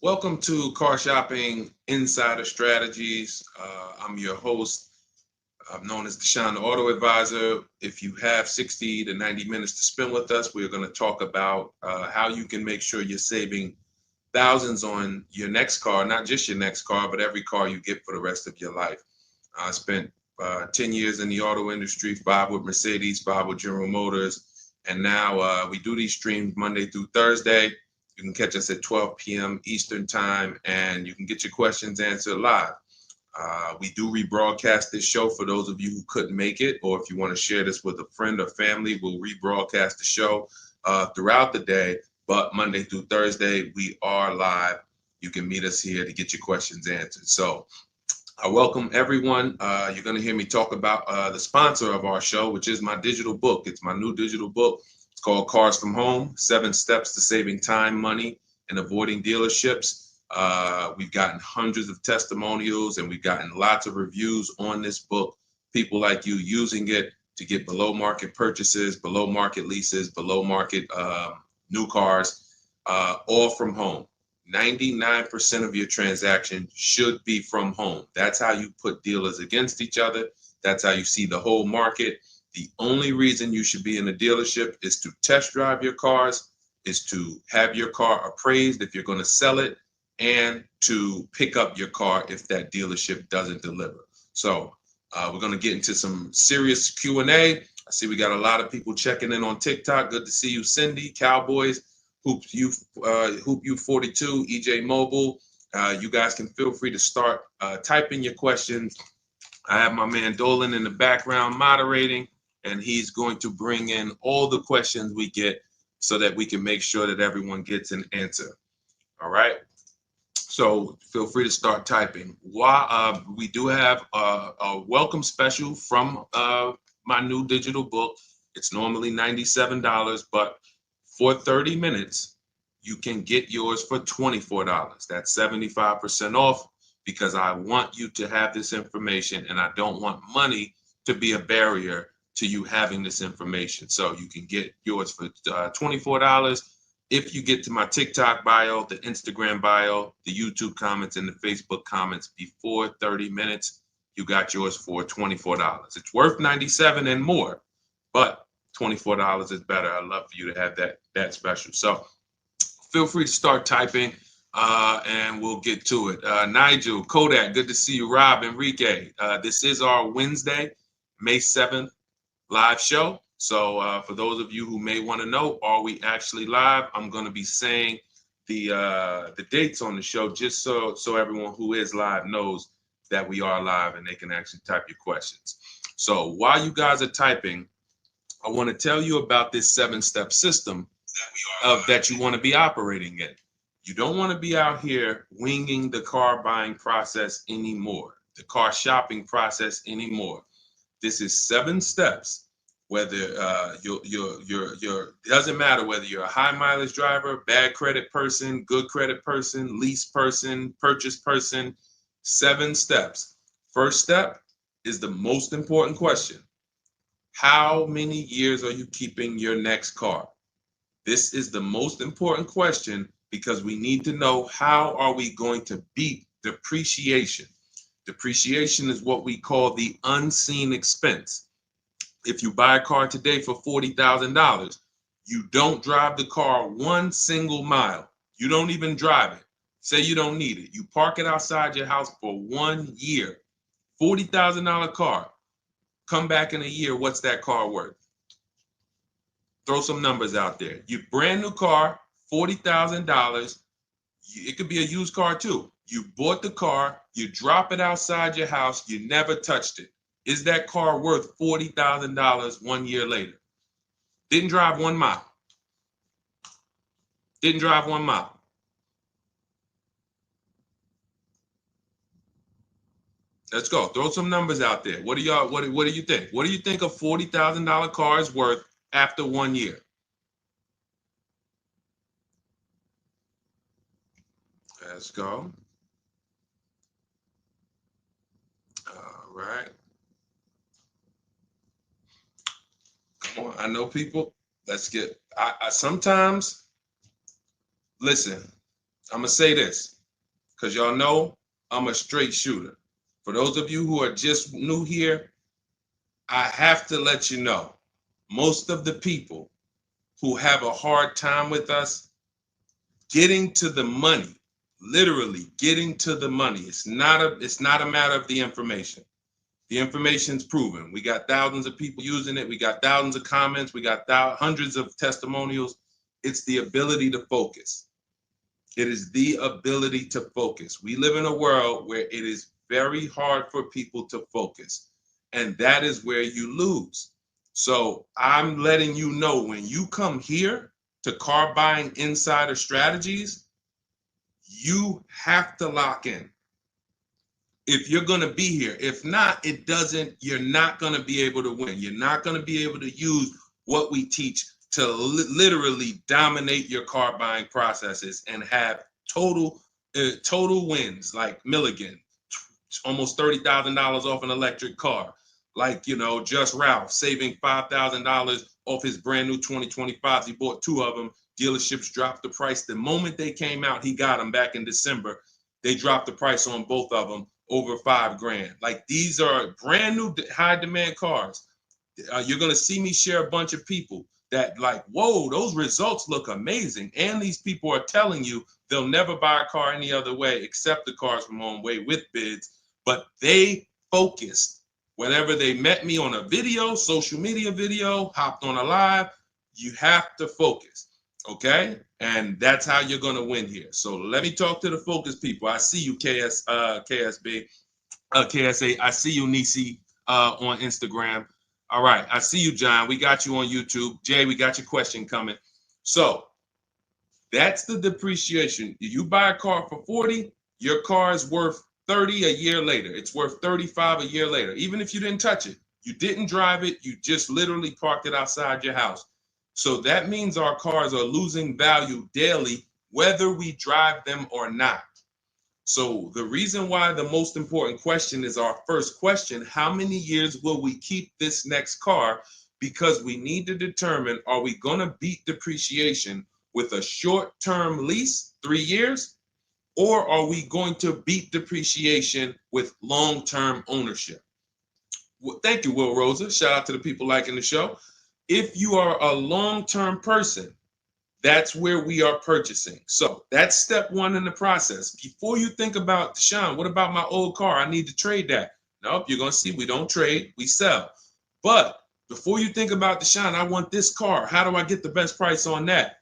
Welcome to Car Shopping Insider Strategies. I'm your host. I'm known as Deshone the Auto Advisor. If you have 60 to 90 minutes to spend with us, we're going to talk about how you can make sure you're saving thousands on your next car, not just your next car, but every car you get for the rest of your life. I spent 10 years in the auto industry, 5 with Mercedes, 5 with General Motors, and now we do these streams Monday through Thursday. You can catch us at 12 p.m. Eastern time, and you can get your questions answered live. We do rebroadcast this show for those of you who couldn't make it, or if you want to share this with a friend or family, we'll rebroadcast the show throughout the day. But Monday through Thursday, we are live. You can meet us here to get your questions answered. So I welcome everyone. You're going to hear me talk about the sponsor of our show, which is my digital book. It's my new digital book. It's called Cars from Home, 7 Steps to Saving Time, Money, and Avoiding Dealerships. We've gotten hundreds of testimonials and we've gotten lots of reviews on this book. People like you using it to get below market purchases, below market leases, below market new cars, all from home. 99% of your transaction should be from home. That's how you put dealers against each other. That's how you see the whole market. The only reason you should be in a dealership is to test drive your cars, is to have your car appraised if you're going to sell it, and to pick up your car if that dealership doesn't deliver. So we're going to get into some serious Q&A. I see we got a lot of people checking in on TikTok. Good to see you, Cindy, Cowboys, Hoop U 42, EJ Mobile. You guys can feel free to start typing your questions. I have my man Dolan in the background moderating, and he's going to bring in all the questions we get so that we can make sure that everyone gets an answer. All right. So feel free to start typing. We do have a welcome special from my new digital book. It's normally $97, but for 30 minutes, you can get yours for $24. That's 75% off, because I want you to have this information and I don't want money to be a barrier to you having this information. So you can get yours for $24. If you get to my TikTok bio, the Instagram bio, the YouTube comments, and the Facebook comments before 30 minutes, you got yours for $24. It's worth $97 and more, but $24 is better. I'd love for you to have that special. So feel free to start typing and we'll get to it. Nigel, Kodak, good to see you. Rob, Enrique, this is our Wednesday, May 7th live show. So for those of you who may want to know, are we actually live? I'm going to be saying the dates on the show just so everyone who is live knows that we are live and they can actually type your questions. So while you guys are typing, I want to tell you about this 7-step system that you want to be operating in. You don't want to be out here winging the car buying process anymore, the car shopping process anymore. This is 7 steps. Whether doesn't matter whether you're a high mileage driver, bad credit person, good credit person, lease person, purchase person. 7 steps. First step is the most important question. How many years are you keeping your next car? This is the most important question because we need to know, how are we going to beat depreciation? Depreciation is what we call the unseen expense. If you buy a car today for $40,000, you don't drive the car 1 single mile. You don't even drive it. Say you don't need it. You park it outside your house for 1 year. $40,000 car. Come back in a year, what's that car worth? Throw some numbers out there. Your brand new car, $40,000. It could be a used car too. You bought the car, you drop it outside your house, you never touched it. Is that car worth $40,000 1 year later? Didn't drive 1 mile. Didn't drive 1 mile. Let's go. Throw some numbers out there. What do you think? What do you think a $40,000 car is worth after 1 year? Let's go. All right. Come on. I know people. Let's get. I sometimes listen. I'm gonna say this. because y'all know I'm a straight shooter. For those of you who are just new here, I have to let you know, most of the people who have a hard time with us getting to the money, literally getting to the money. It's not a matter of the information. The information's proven. We got thousands of people using it. We got thousands of comments. We got hundreds of testimonials. It's the ability to focus. It is the ability to focus. We live in a world where it is very hard for people to focus, and that is where you lose. So I'm letting you know, when you come here to Car Buying Insider Strategies, you have to lock in. If you're going to be here, if not, you're not going to be able to win. You're not going to be able to use what we teach to literally dominate your car buying processes and have total wins, like Milligan, almost $30,000 off an electric car. Like, Just Ralph saving $5,000 off his brand new 2025s. He bought 2 of them. Dealerships dropped the price. The moment they came out, he got them back in December. They dropped the price on both of them over $5,000. Like, these are brand new high demand cars. You're going to see me share a bunch of people that like, whoa, those results look amazing. And these people are telling you they'll never buy a car any other way except the Cars from Home way with bids. But they focused. Whenever they met me on a video, social media video, hopped on a live, you have to focus. Okay? And that's how you're going to win here. So let me talk to the focus people. I see you, KSA. I see you, Nisi, on Instagram. All right. I see you, John. We got you on YouTube. Jay, we got your question coming. So that's the depreciation. You buy a car for 40, your car is worth 30 a year later. It's worth 35 a year later. Even if you didn't touch it, you didn't drive it, you just literally parked it outside your house. So that means our cars are losing value daily, whether we drive them or not. So the reason why the most important question is our first question: how many years will we keep this next car? Because we need to determine, are we going to beat depreciation with a short-term lease, 3 years, or are we going to beat depreciation with long-term ownership? Well, thank you, Will Rosa. Shout out to the people liking the show. If you are a long-term person, that's where we are purchasing. So that's step 1 in the process. Before you think about, Deshaun, what about my old car? I need to trade that. Nope, you're going to see we don't trade, we sell. But before you think about, Deshaun, I want this car. How do I get the best price on that?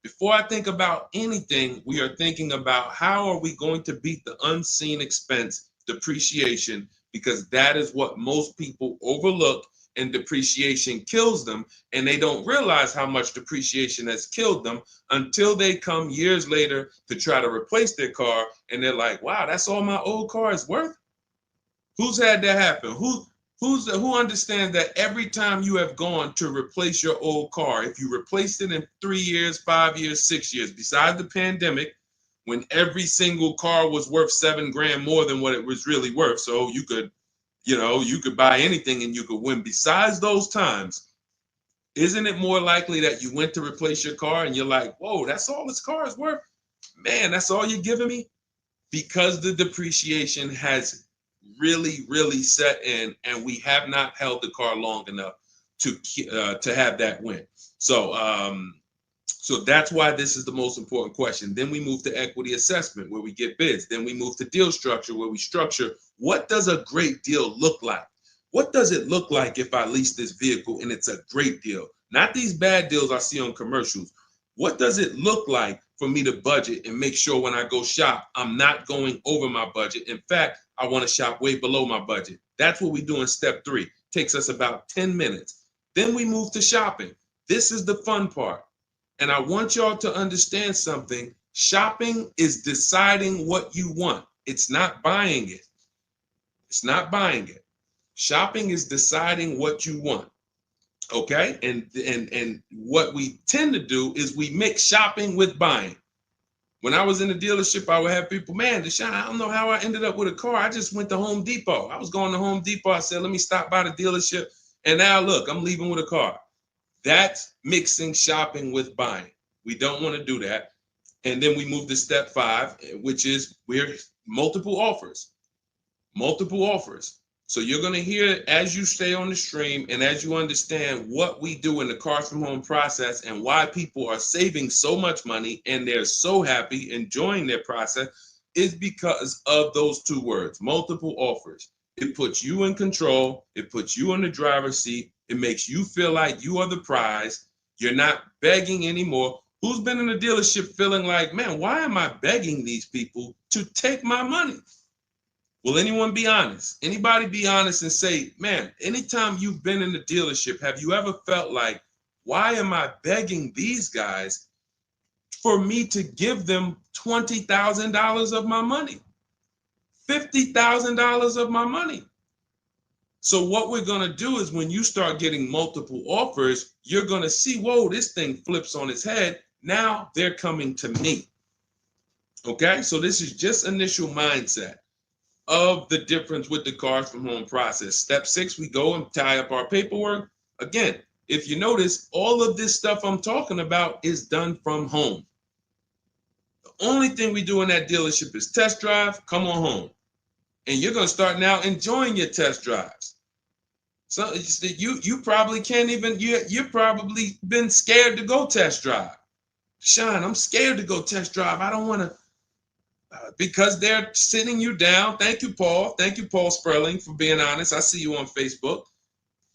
Before I think about anything, we are thinking about how are we going to beat the unseen expense, depreciation, because that is what most people overlook, and depreciation kills them, and they don't realize how much depreciation has killed them until they come years later to try to replace their car, and they're like, wow, that's all my old car is worth? Who's had that happen? Who understands that every time you have gone to replace your old car, if you replaced it in 3 years, 5 years, 6 years, besides the pandemic, when every single car was worth $7,000 more than what it was really worth, so you could buy anything and you could win. Besides those times, isn't it more likely that you went to replace your car and you're like, whoa, that's all this car is worth? Man, that's all you're giving me? Because the depreciation has really, really set in, and we have not held the car long enough to have that win. So that's why this is the most important question. Then we move to equity assessment, where we get bids. Then we move to deal structure, where we structure, what does a great deal look like? What does it look like if I lease this vehicle and it's a great deal? Not these bad deals I see on commercials. What does it look like for me to budget and make sure when I go shop, I'm not going over my budget? In fact, I want to shop way below my budget. That's what we do in step 3. Takes us about 10 minutes. Then we move to shopping. This is the fun part. And I want y'all to understand something. Shopping is deciding what you want. It's not buying it. It's not buying it. Shopping is deciding what you want. Okay? And what we tend to do is we mix shopping with buying. When I was in the dealership, I would have people, man, Deshaun, I don't know how I ended up with a car. I just went to Home Depot. I was going to Home Depot. I said, let me stop by the dealership. And now look, I'm leaving with a car. That's mixing shopping with buying. We don't want to do that. And then we move to step 5, which is we're multiple offers. Multiple offers. So you're going to hear as you stay on the stream and as you understand what we do in the Cars from Home process and why people are saving so much money and they're so happy enjoying their process is because of those 2 words, multiple offers. It puts you in control. It puts you in the driver's seat. It makes you feel like you are the prize. You're not begging anymore. Who's been in a dealership feeling like, man, why am I begging these people to take my money? Will anyone be honest? Anybody be honest and say, man, anytime you've been in the dealership, have you ever felt like, why am I begging these guys for me to give them $20,000 of my money, $50,000 of my money? So what we're going to do is when you start getting multiple offers, you're going to see, whoa, this thing flips on its head. Now they're coming to me. Okay, so this is just initial mindset of the difference with the Cars from Home process. Step 6, we go and tie up our paperwork. Again, if you notice, all of this stuff I'm talking about is done from home. The only thing we do in that dealership is test drive, come on home. And you're going to start now enjoying your test drives. So you probably can't even, you're probably been scared to go test drive. Sean, I'm scared to go test drive. I don't want to, because they're sitting you down. Thank you, Paul. Thank you, Paul Sperling, for being honest. I see you on Facebook.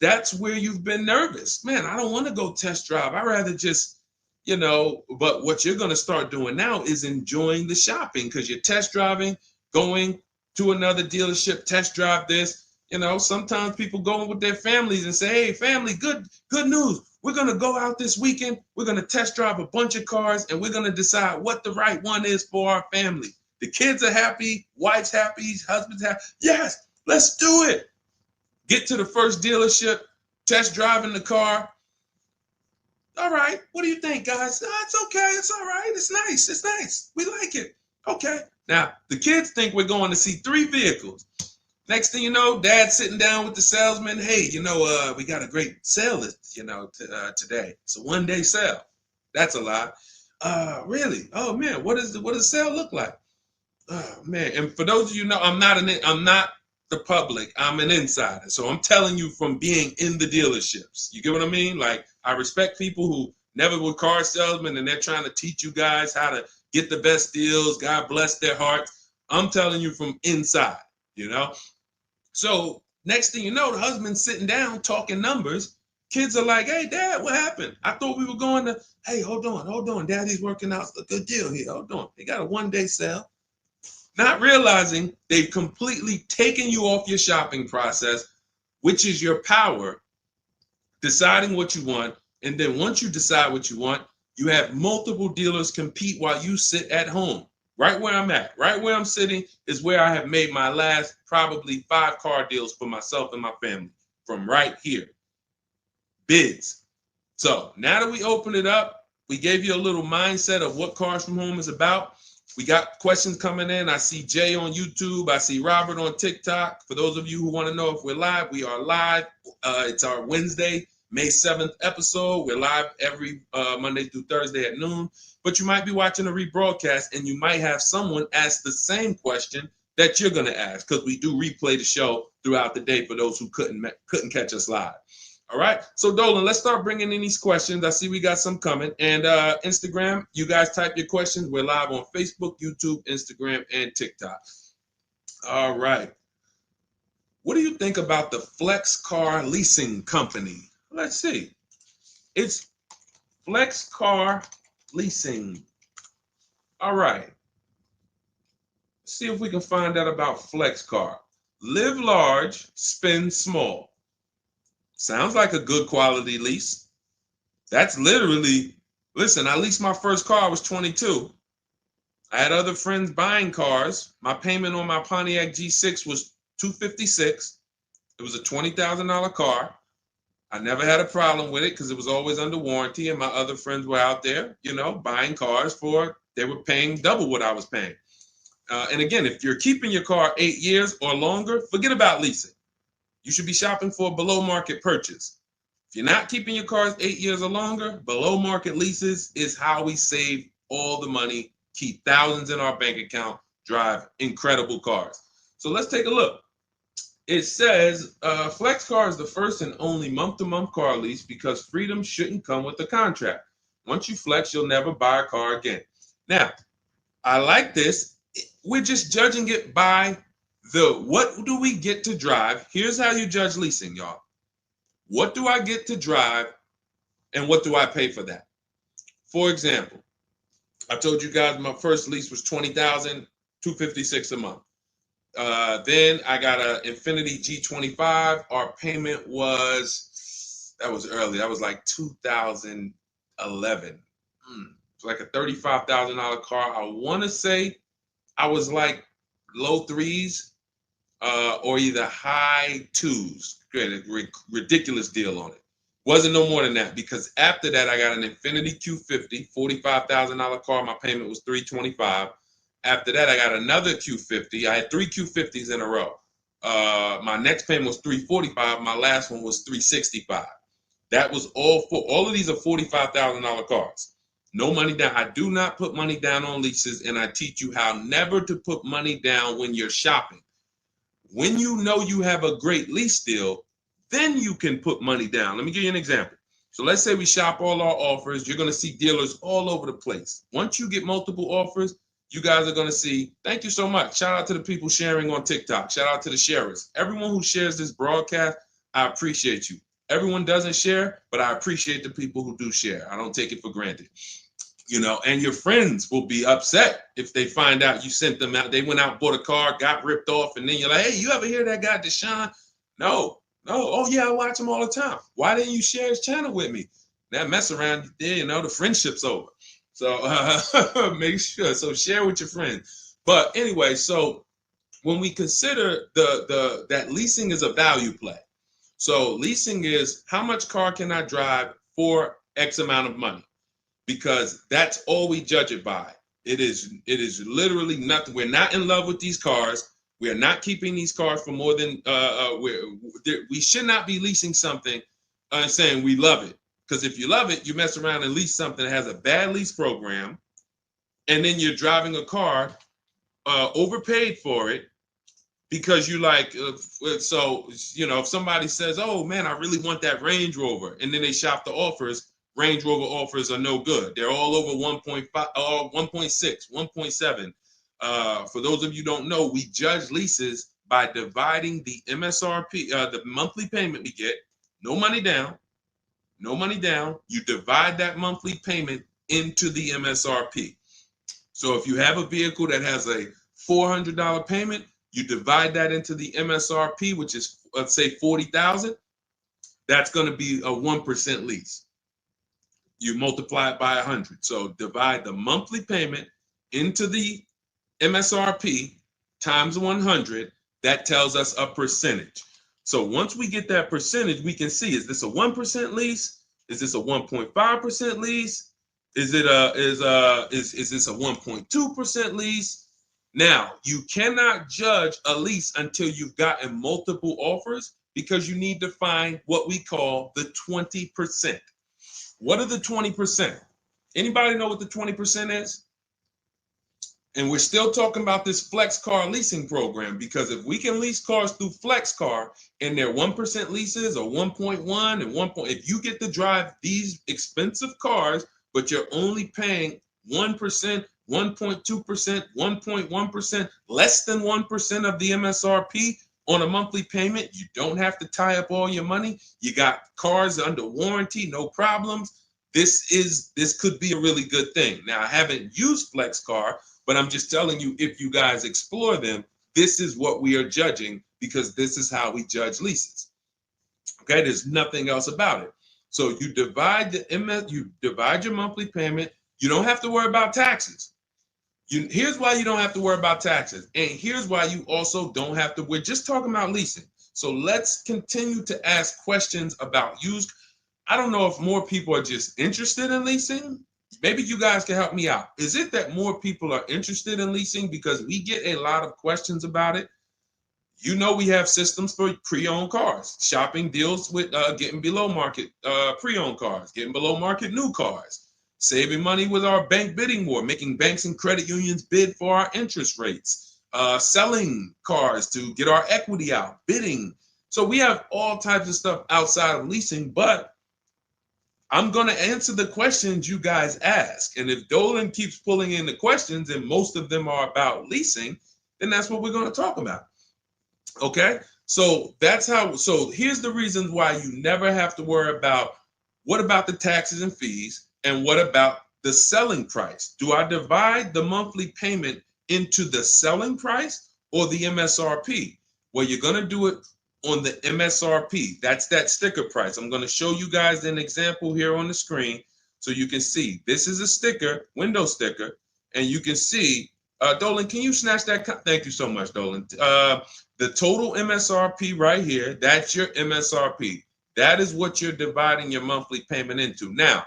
That's where you've been nervous. Man, I don't want to go test drive. I'd rather just, but what you're going to start doing now is enjoying the shopping because you're test driving, going to another dealership, test drive this. Sometimes people go with their families and say, hey, family, good news. We're going to go out this weekend. We're going to test drive a bunch of cars and we're going to decide what the right one is for our family. The kids are happy, wife's happy, husband's happy. Yes, let's do it. Get to the first dealership, test driving the car. All right, what do you think, guys? Oh, it's okay, it's all right, it's nice, we like it. Okay, now the kids think we're going to see 3 vehicles. Next thing you know, Dad's sitting down with the salesman. Hey, we got a great sale, today. It's a 1-day sale. That's a lie. Really? Oh man, what does the sale look like? Oh man, and for those of you who know, I'm not the public. I'm an insider, so I'm telling you from being in the dealerships. You get what I mean? Like I respect people who never were car salesmen, and they're trying to teach you guys how to get the best deals. God bless their hearts. I'm telling you from inside. So next thing you know, the husband's sitting down talking numbers. Kids are like, hey, Dad, what happened? I thought we were going to, hey, hold on. Daddy's working out a good deal here. Hold on. They got a 1-day sale. Not realizing they've completely taken you off your shopping process, which is your power, deciding what you want. And then once you decide what you want, you have multiple dealers compete while you sit at home. Right where I'm at, right where I'm sitting is where I have made my last probably 5 car deals for myself and my family from right here. Bids. So now that we open it up, we gave you a little mindset of what Cars from Home is about. We got questions coming in. I see Jay on YouTube. I see Robert on TikTok. For those of you who want to know if we're live, we are live. It's our Wednesday, May 7th episode. We're live every Monday through Thursday at noon. But you might be watching a rebroadcast and you might have someone ask the same question that you're going to ask because we do replay the show throughout the day for those who couldn't catch us live. All right. So Dolan, let's start bringing in these questions. I see we got some coming. And Instagram, you guys type your questions. We're live on Facebook, YouTube, Instagram, and TikTok. All right. What do you think about the Flex Car Leasing Company? Let's see. It's Flex Car Leasing. All right. Let's see if we can find out about Flex Car. Live large, spend small. Sounds like a good quality lease. That's literally, listen, I leased my first car, I was 22. I had other friends buying cars. My payment on my Pontiac G6 was $256. It was a $20,000 car. I never had a problem with it because it was always under warranty, and my other friends were out there, buying cars they were paying double what I was paying. And again, if you're keeping your car 8 years or longer, forget about leasing. You should be shopping for a below market purchase. If you're not keeping your cars 8 years or longer, below market leases is how we save all the money keep thousands in our bank account, drive incredible cars. So let's take a look. It says Flex Car is the first and only month-to-month car lease because freedom shouldn't come with a contract. Once you flex, you'll never buy a car again. Now, I like this. We're just judging it by what do we get to drive? Here's how you judge leasing, y'all. What do I get to drive and what do I pay for that? For example, I told you guys my first lease was $20,256 a month. Then I got an Infiniti G25. Our payment that was early. That was like 2011. It's like a $35,000 car. I want to say I was like low threes or either high twos. Ridiculous deal on it. Wasn't no more than that because after that I got an Infiniti Q50, $45,000 car. My payment was $325. After that, I got another Q50. I had 3 Q50s in a row. My next payment was $345. My last one was $365. That was all of these are $45,000 cars. No money down. I do not put money down on leases, and I teach you how never to put money down when you're shopping. When you know you have a great lease deal, then you can put money down. Let me give you an example. So let's say we shop all our offers. You're going to see dealers all over the place. Once you get multiple offers, you guys are going to see, thank you so much. Shout out to the people sharing on TikTok. Shout out to the sharers. Everyone who shares this broadcast, I appreciate you. Everyone doesn't share, but I appreciate the people who do share. I don't take it for granted. You know, and your friends will be upset if they find out you sent them out. They went out, bought a car, got ripped off, and then you're like, hey, you ever hear that guy, Deshone? No. Oh, yeah, I watch him all the time. Why didn't you share his channel with me? That mess around there, you know, the friendship's over. So make sure. So share with your friends. But anyway, so when we consider that leasing is a value play. So leasing is how much car can I drive for X amount of money? Because that's all we judge it by. It is literally nothing. We're not in love with these cars. We are not keeping these cars for more than we should not be leasing something and saying we love it. Because if you love it, you mess around and lease something that has a bad lease program, and then you're driving a car overpaid for it because you like. So you know, if somebody says, "Oh man, I really want that Range Rover," and then they shop the offers, Range Rover offers are no good. They're all over 1.5, 1.6, 1.7. For those of you who don't know, we judge leases by dividing the MSRP, the monthly payment we get, no money down. No money down, you divide that monthly payment into the MSRP. So if you have a vehicle that has a $400 payment, you divide that into the MSRP, which is, let's say, $40,000. That's going to be a 1% lease. You multiply it by 100. So divide the monthly payment into the MSRP times 100. That tells us a percentage. So once we get that percentage, we can see, is this a 1% lease? Is this a 1.5% lease? Is this a 1.2% lease? Now, you cannot judge a lease until you've gotten multiple offers because you need to find what we call the 20%. What are the 20%? Anybody know what the 20% is? And we're still talking about this Flex Car leasing program because if we can lease cars through Flex Car and they're 1% leases or 1.1 and 1. If you get to drive these expensive cars, but you're only paying 1%, 1.2%, 1.1%, less than 1% of the MSRP on a monthly payment, you don't have to tie up all your money. You got cars under warranty, no problems. This could be a really good thing. Now, I haven't used Flex Car, but I'm just telling you, if you guys explore them, this is what we are judging because this is how we judge leases. Okay, there's nothing else about it. So you divide your monthly payment. You don't have to worry about taxes. Here's why you don't have to worry about taxes. And here's why you also don't have to. We're just talking about leasing. So let's continue to ask questions about used. I don't know if more people are just interested in leasing. Maybe you guys can help me out. Is it that more people are interested in leasing because we get a lot of questions about it? You know, we have systems for pre-owned cars. Shopping deals with getting below market pre-owned cars, getting below market new cars. Saving money with our bank bidding war, making banks and credit unions bid for our interest rates, selling cars to get our equity out, bidding. So we have all types of stuff outside of leasing, but I'm going to answer the questions you guys ask. And if Dolan keeps pulling in the questions, and most of them are about leasing, then that's what we're going to talk about. Okay? So that's how, so here's the reasons why you never have to worry about what about the taxes and fees and what about the selling price? Do I divide the monthly payment into the selling price or the MSRP? Well, you're going to do it on the MSRP. That's that sticker price. I'm going to show you guys an example here on the screen so you can see. This is a sticker, window sticker, and you can see, Dolan, can you snatch that? Thank you so much, Dolan. The total MSRP right here, that's your MSRP. That is what you're dividing your monthly payment into. Now,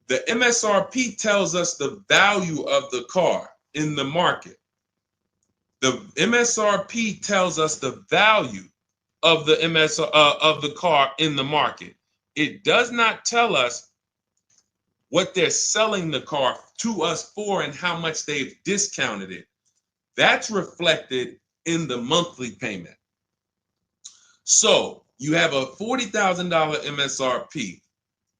the MSRP tells us the value of the car in the market. The MSRP tells us the value of the of the car in the market. It does not tell us what they're selling the car to us for and how much they've discounted it. That's reflected in the monthly payment. So you have a $40,000 MSRP.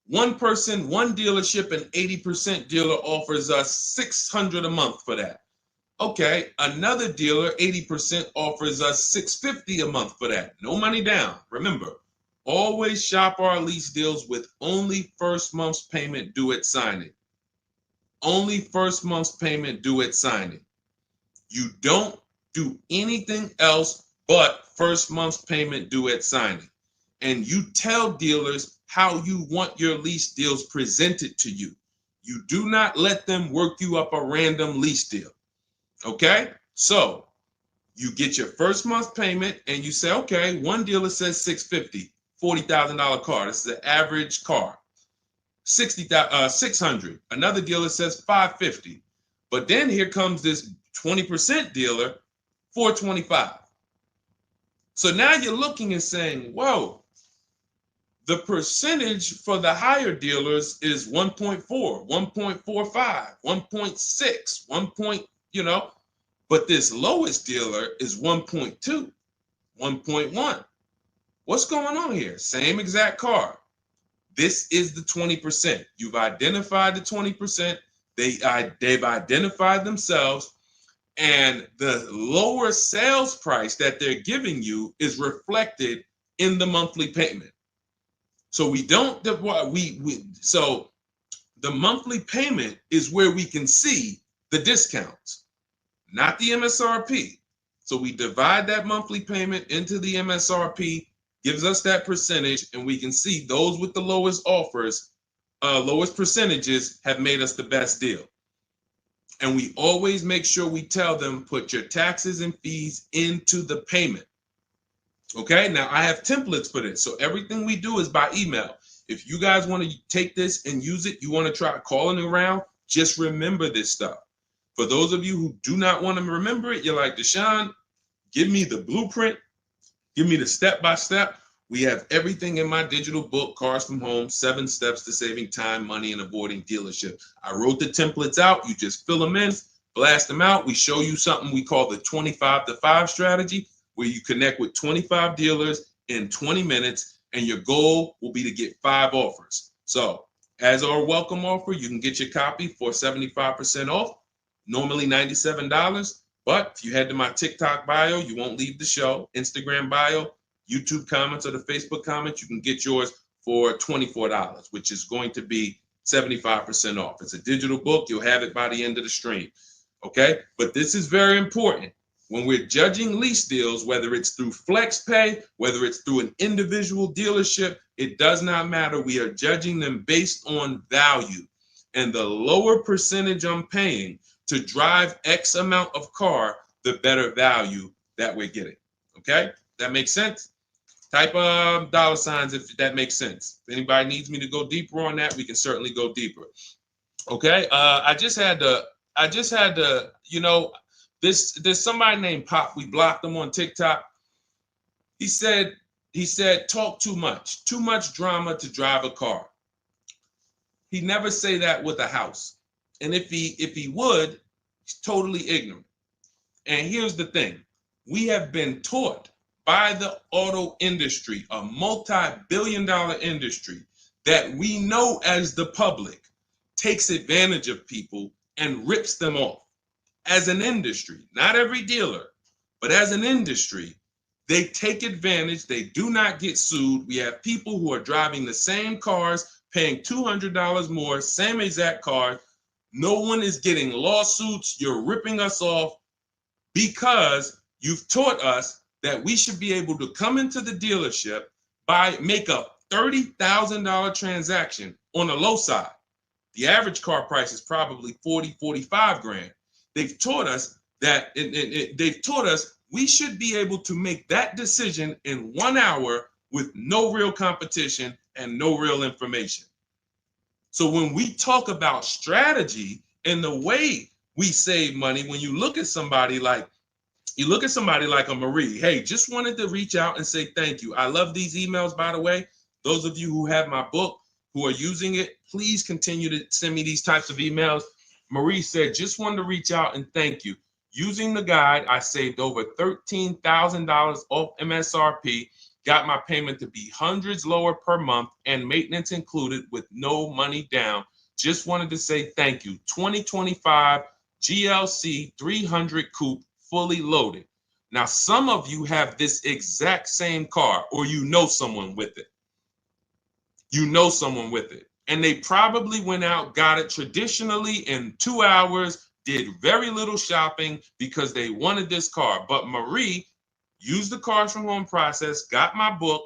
One person, one dealership, an 80% dealer offers us $600 a month for that. Okay, another dealer, 80% offers us $650 a month for that. No money down. Remember, always shop our lease deals with only first month's payment due at signing. Only first month's payment due at signing. You don't do anything else but first month's payment due at signing. And you tell dealers how you want your lease deals presented to you. You do not let them work you up a random lease deal. Okay, so you get your first month payment and you say, okay, one dealer says $650, $40,000 car. This is an average car. $600. Another dealer says $550. But then here comes this 20% dealer, $425. So now you're looking and saying, whoa, the percentage for the higher dealers is 1.4, 1.45, 1.6, 1. But this lowest dealer is 1.2, 1.1. What's going on here? Same exact car. This is the 20%. You've identified the 20%. They've identified themselves, and the lower sales price that they're giving you is reflected in the monthly payment. So so the monthly payment is where we can see the discounts, not the MSRP. So we divide that monthly payment into the MSRP, gives us that percentage, and we can see those with the lowest offers, lowest percentages have made us the best deal. And we always make sure we tell them, put your taxes and fees into the payment. Okay, now I have templates for this. So everything we do is by email. If you guys want to take this and use it, you want to try calling around, just remember this stuff. For those of you who do not want to remember it, you're like, Deshone, give me the blueprint, give me the step-by-step. We have everything in my digital book, Cars from Home, 7 Steps to Saving Time, Money, and Avoiding Dealership. I wrote the templates out. You just fill them in, blast them out. We show you something we call the 25-to-5 strategy, where you connect with 25 dealers in 20 minutes, and your goal will be to get 5 offers. So as our welcome offer, you can get your copy for 75% off, normally $97. But if you head to my TikTok bio, you won't leave the show, Instagram bio, YouTube comments, or the Facebook comments, you can get yours for $24, which is going to be 75% off. It's a digital book. You'll have it by the end of the stream. Okay? But this is very important. When we're judging lease deals, whether it's through FlexPay, whether it's through an individual dealership, it does not matter. We are judging them based on value. And the lower percentage I'm paying to drive X amount of car, the better value that we're getting. Okay? That makes sense? Type $signs if that makes sense. If anybody needs me to go deeper on that, we can certainly go deeper. Okay? I just had to, there's somebody named Pop. We blocked him on TikTok. He said, talk too much drama to drive a car. He never say that with a house. And if he would, he's totally ignorant. And here's the thing. We have been taught by the auto industry, a multi-billion-dollar industry, that we know as the public takes advantage of people and rips them off. As an industry, not every dealer, but as an industry, they take advantage. They do not get sued. We have people who are driving the same cars, paying $200 more, same exact car. No one is getting lawsuits. You're ripping us off because you've taught us that we should be able to come into the dealership, make a $30,000 transaction on the low side. The average car price is probably 40, 45 grand. They've taught us that they've taught us we should be able to make that decision in 1 hour with no real competition and no real information. So when we talk about strategy and the way we save money, when you look at somebody like a Marie, hey, just wanted to reach out and say thank you. I love these emails, by the way. Those of you who have my book, who are using it, please continue to send me these types of emails. Marie said, just wanted to reach out and thank you. Using the guide, I saved over $13,000 off MSRP, got my payment to be hundreds lower per month and maintenance included with no money down. Just wanted to say thank you. 2025 GLC 300 coupe, fully loaded. Now, some of you have this exact same car, or you know someone with it. You know someone with it. And they probably went out, got it traditionally in 2 hours, did very little shopping because they wanted this car. But Marie used the cars from home process, got my book,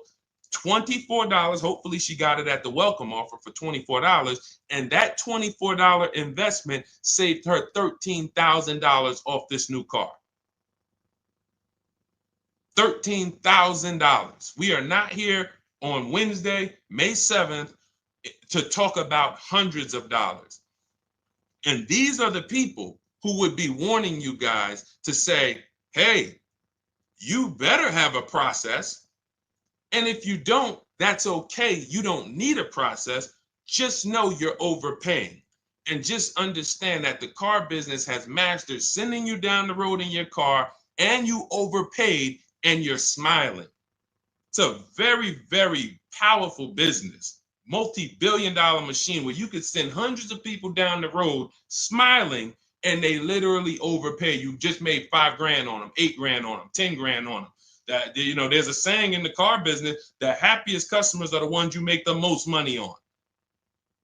$24. Hopefully she got it at the welcome offer for $24. And that $24 investment saved her $13,000 off this new car. $13,000. We are not here on Wednesday, May 7th, to talk about hundreds of dollars. And these are the people who would be warning you guys to say, hey, you better have a process. And if you don't, that's okay. You don't need a process. Just know you're overpaying. And just understand that the car business has mastered sending you down the road in your car and you overpaid and you're smiling. It's a very, very powerful business, multi-billion-dollar machine where you could send hundreds of people down the road smiling and they literally overpay. You just made 5 grand on them, 8 grand on them, 10 grand on them. That, you know, there's a saying in the car business, the happiest customers are the ones you make the most money on.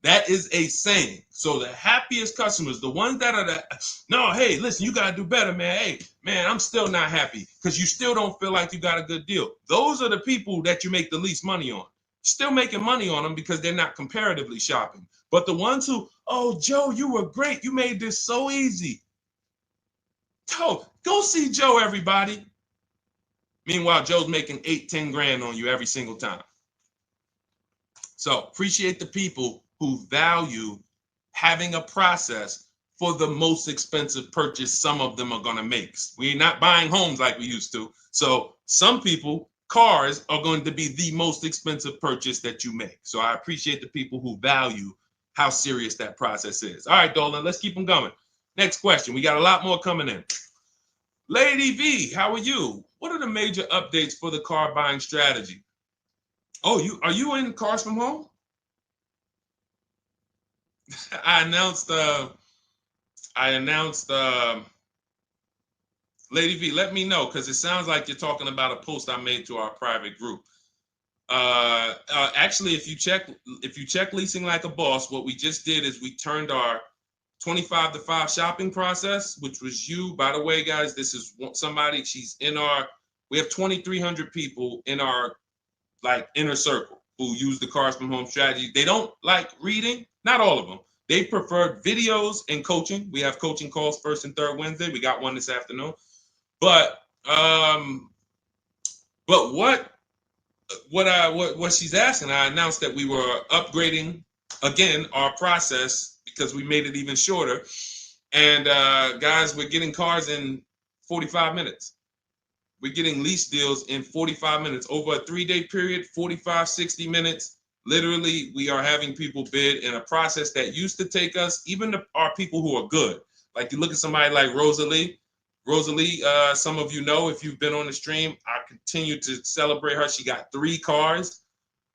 That is a saying. So the happiest customers, the ones that are no, hey, listen, you got to do better, man. Hey, man, I'm still not happy because you still don't feel like you got a good deal. Those are the people that you make the least money on. Still making money on them because they're not comparatively shopping. But the ones who, oh, Joe, you were great. You made this so easy. Go see Joe, everybody. Meanwhile, Joe's making 8, 10 grand on you every single time. So appreciate the people who value having a process for the most expensive purchase some of them are going to make. We're not buying homes like we used to. So some people, cars are going to be the most expensive purchase that you make. So I appreciate the people who value how serious that process is. All right, Dolan, let's keep them going. Next question. We got a lot more coming in. Lady V, how are you? What are the major updates for the car buying strategy? Oh, are you in Cars from Home? I announced Lady V, let me know because it sounds like you're talking about a post I made to our private group. Actually, if you check Leasing Like a Boss, what we just did is we turned our 25 to 5 shopping process, which was you. By the way, guys, this is somebody, we have 2,300 people in our inner circle who use the Cars from Home strategy. They don't like reading, not all of them. They prefer videos and coaching. We have coaching calls first and third Wednesday. We got one this afternoon. But what she's asking, I announced that we were upgrading again our process because we made it even shorter. And guys, we're getting cars in 45 minutes. We're getting lease deals in 45 minutes over a 3-day period, 45, 60 minutes. Literally, we are having people bid in a process that used to take us, even our people who are good. Like you look at somebody like Rosalie. Rosalie, some of you know if you've been on the stream, I continue to celebrate her. She got 3 cars.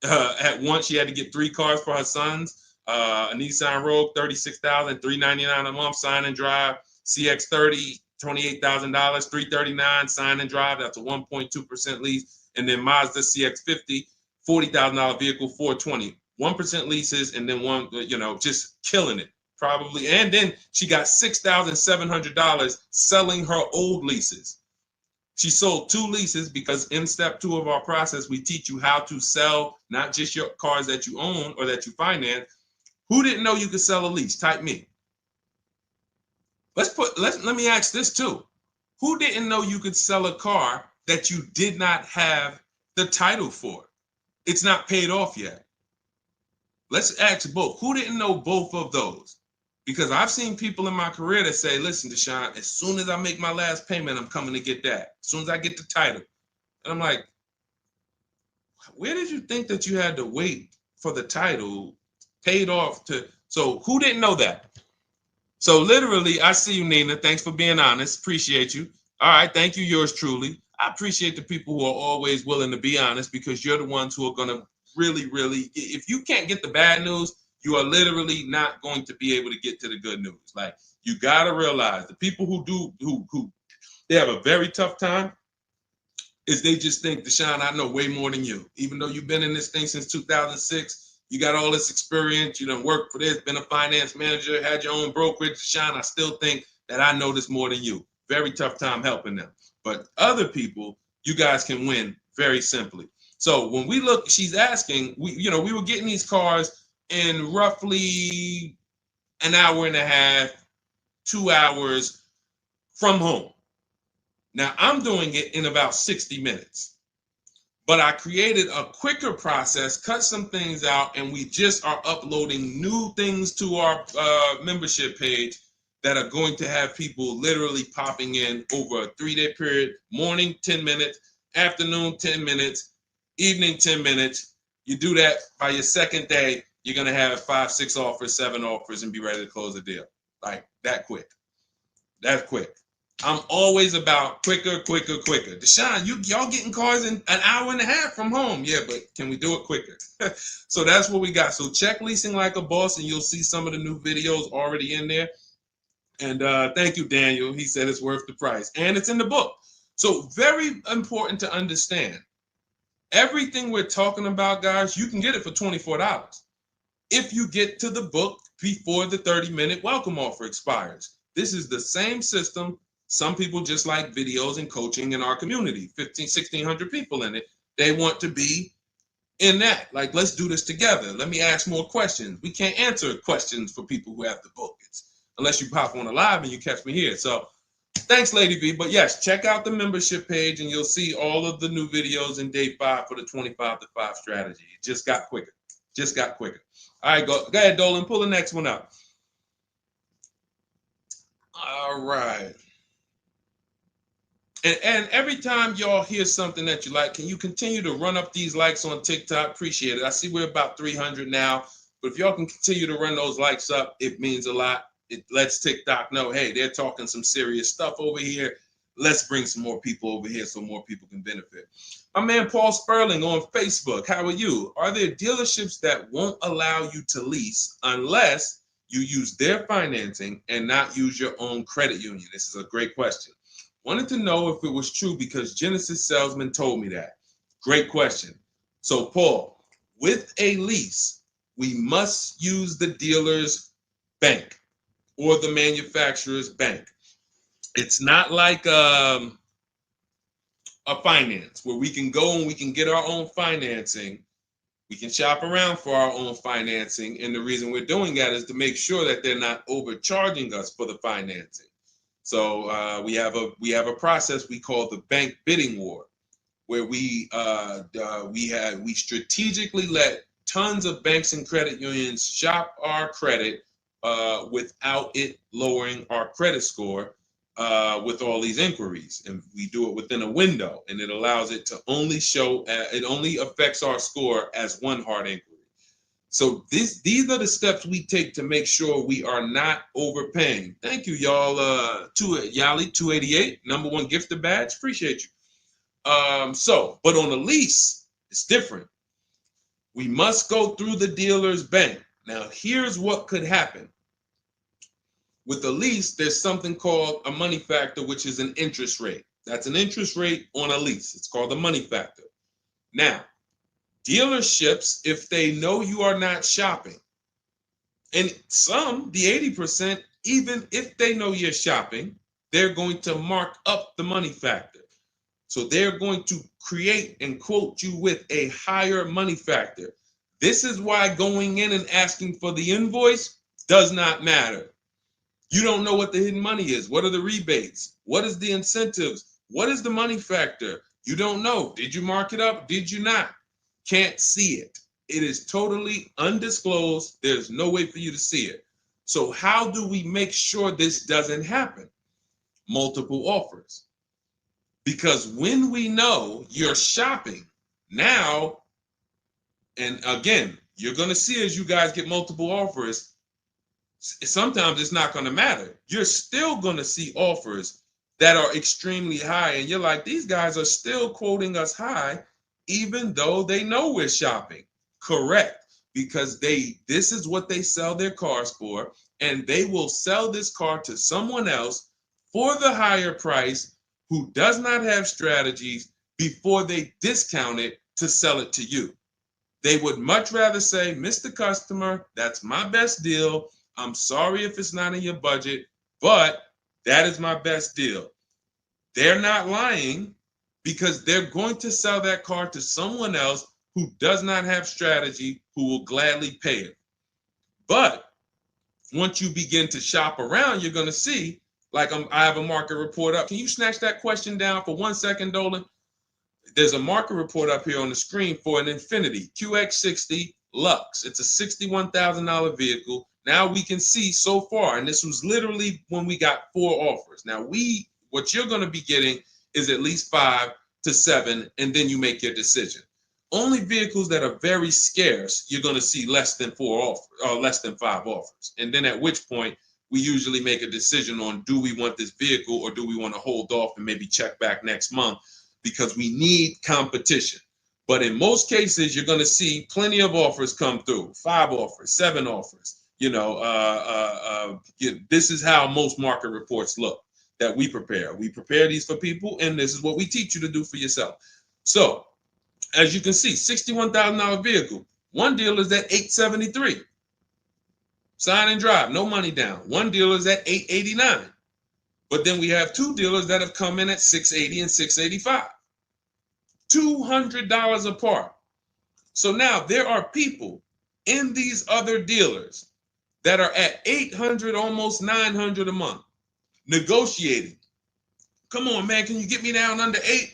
At once, she had to get 3 cars for her sons. A Nissan Rogue, $36,399 a month, sign and drive. CX-30, $28,000, $339 sign and drive. That's a 1.2% lease. And then Mazda CX-50, $40,000 vehicle, $420. 1% leases, and then one, just killing it. Probably. And then she got $6,700 selling her old leases. She sold 2 leases because in step 2 of our process, we teach you how to sell not just your cars that you own or that you finance. Who didn't know you could sell a lease? Type me. Let me ask this too. Who didn't know you could sell a car that you did not have the title for? It's not paid off yet. Let's ask both. Who didn't know both of those? Because I've seen people in my career that say, listen, Deshone, as soon as I make my last payment, I'm coming to get that. As soon as I get the title. And I'm like, where did you think that you had to wait for the title paid off to? So who didn't know that? So literally, I see you, Nina. Thanks for being honest. Appreciate you. All right. Thank you, yours truly. I appreciate the people who are always willing to be honest, because you're the ones who are going to really, if you can't get the bad news, you are literally not going to be able to get to the good news. Like, you got to realize the people who they have a very tough time is they just think, Deshone, I know way more than you. Even though you've been in this thing since 2006, you got all this experience, you done worked for this, been a finance manager, had your own brokerage. Deshone, I still think that I know this more than you. Very tough time helping them. But other people, you guys can win very simply. So when we look, she's asking, we were getting these cars in roughly an hour and a half, 2 hours from home. Now I'm doing it in about 60 minutes. But I created a quicker process, cut some things out, and we just are uploading new things to our membership page that are going to have people literally popping in over a 3-day period. Morning, 10 minutes, afternoon, 10 minutes, evening, 10 minutes. You do that by your second day, you're going to have 5, 6 offers, 7 offers, and be ready to close the deal. Like that quick. That's quick. I'm always about quicker. Deshone, y'all getting cars in an hour and a half from home. Yeah, but can we do it quicker? So that's what we got. So check Leasing Like a Boss, and you'll see some of the new videos already in there. And thank you, Daniel. He said it's worth the price. And it's in the book. So very important to understand. Everything we're talking about, guys, you can get it for $24 if you get to the book before the 30-minute welcome offer expires. This is the same system. Some people just like videos and coaching in our community, 1,600 people in it. They want to be in that. Like, let's do this together. Let me ask more questions. We can't answer questions for people who have the book. Unless you pop on a live and you catch me here. So thanks, Lady V. But yes, check out the membership page and you'll see all of the new videos in day 5 for the 25 to 5 strategy. It just got quicker. All right, go ahead, Dolan. Pull the next one up. All right. And every time y'all hear something that you like, can you continue to run up these likes on TikTok? Appreciate it. I see we're about 300 now. But if y'all can continue to run those likes up, it means a lot. It lets TikTok know, hey, they're talking some serious stuff over here. Let's bring some more people over here so more people can benefit. My man Paul Sperling on Facebook. How are you? Are there dealerships that won't allow you to lease unless you use their financing and not use your own credit union? This is a great question. Wanted to know if it was true because Genesis Salesman told me that. Great question. So Paul, with a lease, we must use the dealer's bank or the manufacturer's bank. It's not like a finance where we can go and we can get our own financing. We can shop around for our own financing. And the reason we're doing that is to make sure that they're not overcharging us for the financing. So we have a process we call the bank bidding war, where we strategically let tons of banks and credit unions shop our credit without it lowering our credit score with all these inquiries. And we do it within a window, and it allows it to only show, it only affects our score as one hard inquiry. So these are the steps we take to make sure we are not overpaying. Thank you, y'all. Yali 288, #1 gifted badge. Appreciate you. But on a lease, it's different. We must go through the dealer's bank. Now, here's what could happen. With a lease, there's something called a money factor, which is an interest rate. That's an interest rate on a lease. It's called the money factor. Now, dealerships, if they know you are not shopping, and some, the 80%, even if they know you're shopping, they're going to mark up the money factor. So they're going to create and quote you with a higher money factor. This is why going in and asking for the invoice does not matter. You don't know what the hidden money is. What are the rebates? What is the incentives? What is the money factor? You don't know. Did you mark it up? Did you not? Can't see it. It is totally undisclosed. There's no way for you to see it. So how do we make sure this doesn't happen? Multiple offers. Because when we know you're shopping now, and again, you're going to see as you guys get multiple offers, sometimes it's not going to matter. You're still going to see offers that are extremely high. And you're like, these guys are still quoting us high, even though they know we're shopping. Correct. Because this is what they sell their cars for. And they will sell this car to someone else for the higher price who does not have strategies before they discount it to sell it to you. They would much rather say, Mr. Customer, that's my best deal. I'm sorry if it's not in your budget, but that is my best deal. They're not lying because they're going to sell that car to someone else who does not have strategy, who will gladly pay it. But once you begin to shop around, you're going to see, like I have a market report up. Can you snatch that question down for 1 second, Dolan? There's a market report up here on the screen for an Infiniti QX60 Lux. It's a $61,000 vehicle. Now we can see so far, and this was literally when we got 4 offers. Now what you're going to be getting is at least 5 to 7, and then you make your decision. Only vehicles that are very scarce, you're going to see less than 4 offers or less than 5 offers. And then at which point we usually make a decision on, do we want this vehicle or do we want to hold off and maybe check back next month, because we need competition. But in most cases, you're going to see plenty of offers come through, 5 offers, 7 offers. This is how most market reports look that we prepare. We prepare these for people, and this is what we teach you to do for yourself. So, as you can see, $61,000 vehicle. One dealer is at $873. Sign and drive, no money down. One dealer is at $889. But then we have 2 dealers that have come in at $680 and $685. $200 apart. So now there are people in these other dealers that are at $800, almost $900 a month, negotiating. Come on, man, can you get me down under 8?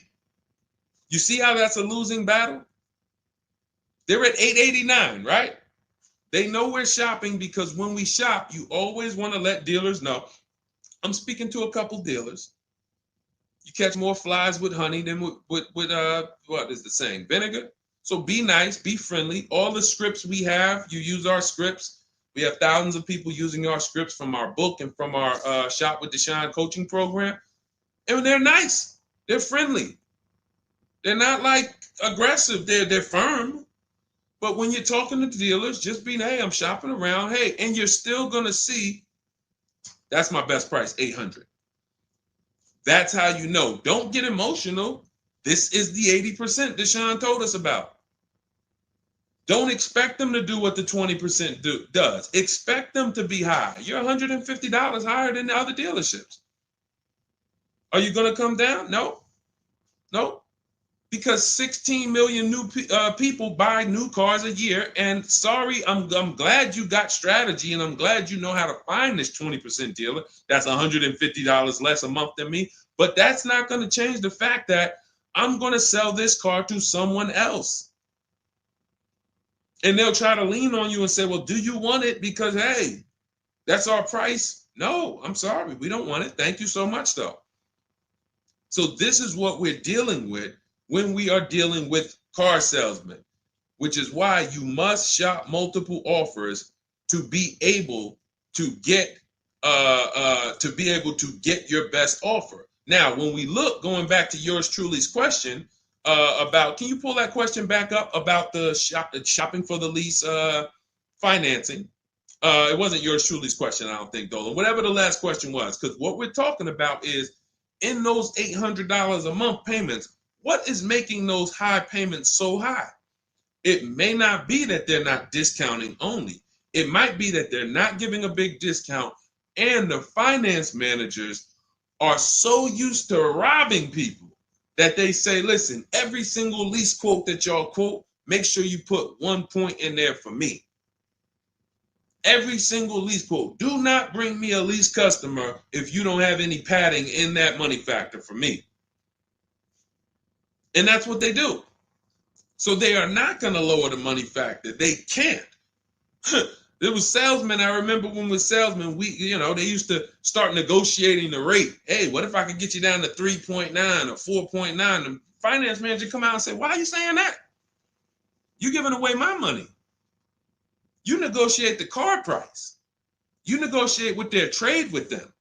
You see how that's a losing battle? They're at $889, right? They know we're shopping, because when we shop, you always want to let dealers know. I'm speaking to a couple dealers. You catch more flies with honey than with what is the saying? Vinegar. So be nice, be friendly. All the scripts we have, you use our scripts. We have thousands of people using our scripts from our book and from our Shop with Deshone coaching program. And they're nice. They're friendly. They're not like aggressive. They're firm. But when you're talking to dealers, just be, hey, I'm shopping around. Hey, and you're still going to see, that's my best price, $800. That's how you know. Don't get emotional. This is the 80% Deshone told us about. Don't expect them to do what the 20% does. Expect them to be high. You're $150 higher than the other dealerships. Are you going to come down? No. Because 16 million new people buy new cars a year. And sorry, I'm glad you got strategy, and I'm glad you know how to find this 20% dealer that's $150 less a month than me. But that's not going to change the fact that I'm going to sell this car to someone else. And they'll try to lean on you and say, well, do you want it? Because, hey, that's our price. No, I'm sorry. We don't want it. Thank you so much, though. So this is what we're dealing with when we are dealing with car salesmen. which is why you must shop multiple offers to be able to get your best offer. Now, when we look, going back to yours truly's question about, can you pull that question back up about the shopping for the lease financing? It wasn't yours truly's question, I don't think, Dolan. Whatever the last question was, because what we're talking about is in those $800 a month payments, what is making those high payments so high? It may not be that they're not discounting only. It might be that they're not giving a big discount, and the finance managers are so used to robbing people that they say, listen, every single lease quote that y'all quote, make sure you put 1 point in there for me. Every single lease quote. Do not bring me a lease customer if you don't have any padding in that money factor for me. And that's what they do. So they are not going to lower the money factor. They can't. There was salesmen. I remember when we were salesmen, they used to start negotiating the rate. Hey, what if I could get you down to 3.9 or 4.9? The finance manager come out and say, why are you saying that? You're giving away my money. You negotiate the car price. You negotiate with their trade with them.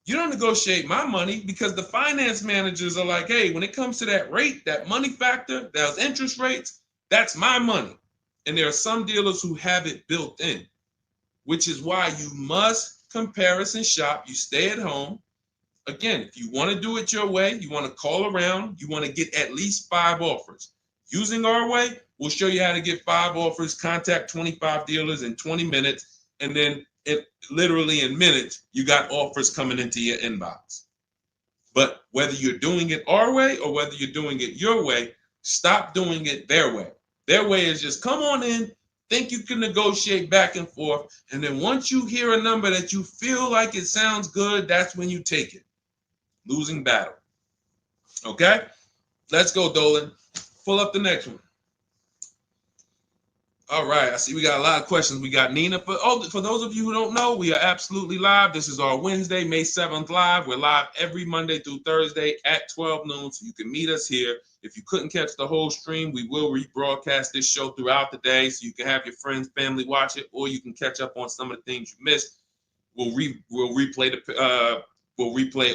You don't negotiate my money, because the finance managers are like, hey, when it comes to that rate, that money factor, those interest rates, that's my money. And there are some dealers who have it built in, which is why you must comparison shop. You stay at home. Again, if you want to do it your way, you want to call around, you want to get at least 5 offers. Using our way, we'll show you how to get 5 offers, contact 25 dealers in 20 minutes, and then literally in minutes, you got offers coming into your inbox. But whether you're doing it our way or whether you're doing it your way, stop doing it their way. Their way is just come on in, think you can negotiate back and forth, and then once you hear a number that you feel like it sounds good, that's when you take it. Losing battle. Okay? Let's go, Dolan. Pull up the next one. All right, I see we got a lot of questions. We got Nina. For those of you who don't know, we are absolutely live. This is our Wednesday, May 7th live. We're live every Monday through Thursday at 12 noon, so you can meet us here. If you couldn't catch the whole stream, we will rebroadcast this show throughout the day, so you can have your friends, family watch it, or you can catch up on some of the things you missed. We'll replay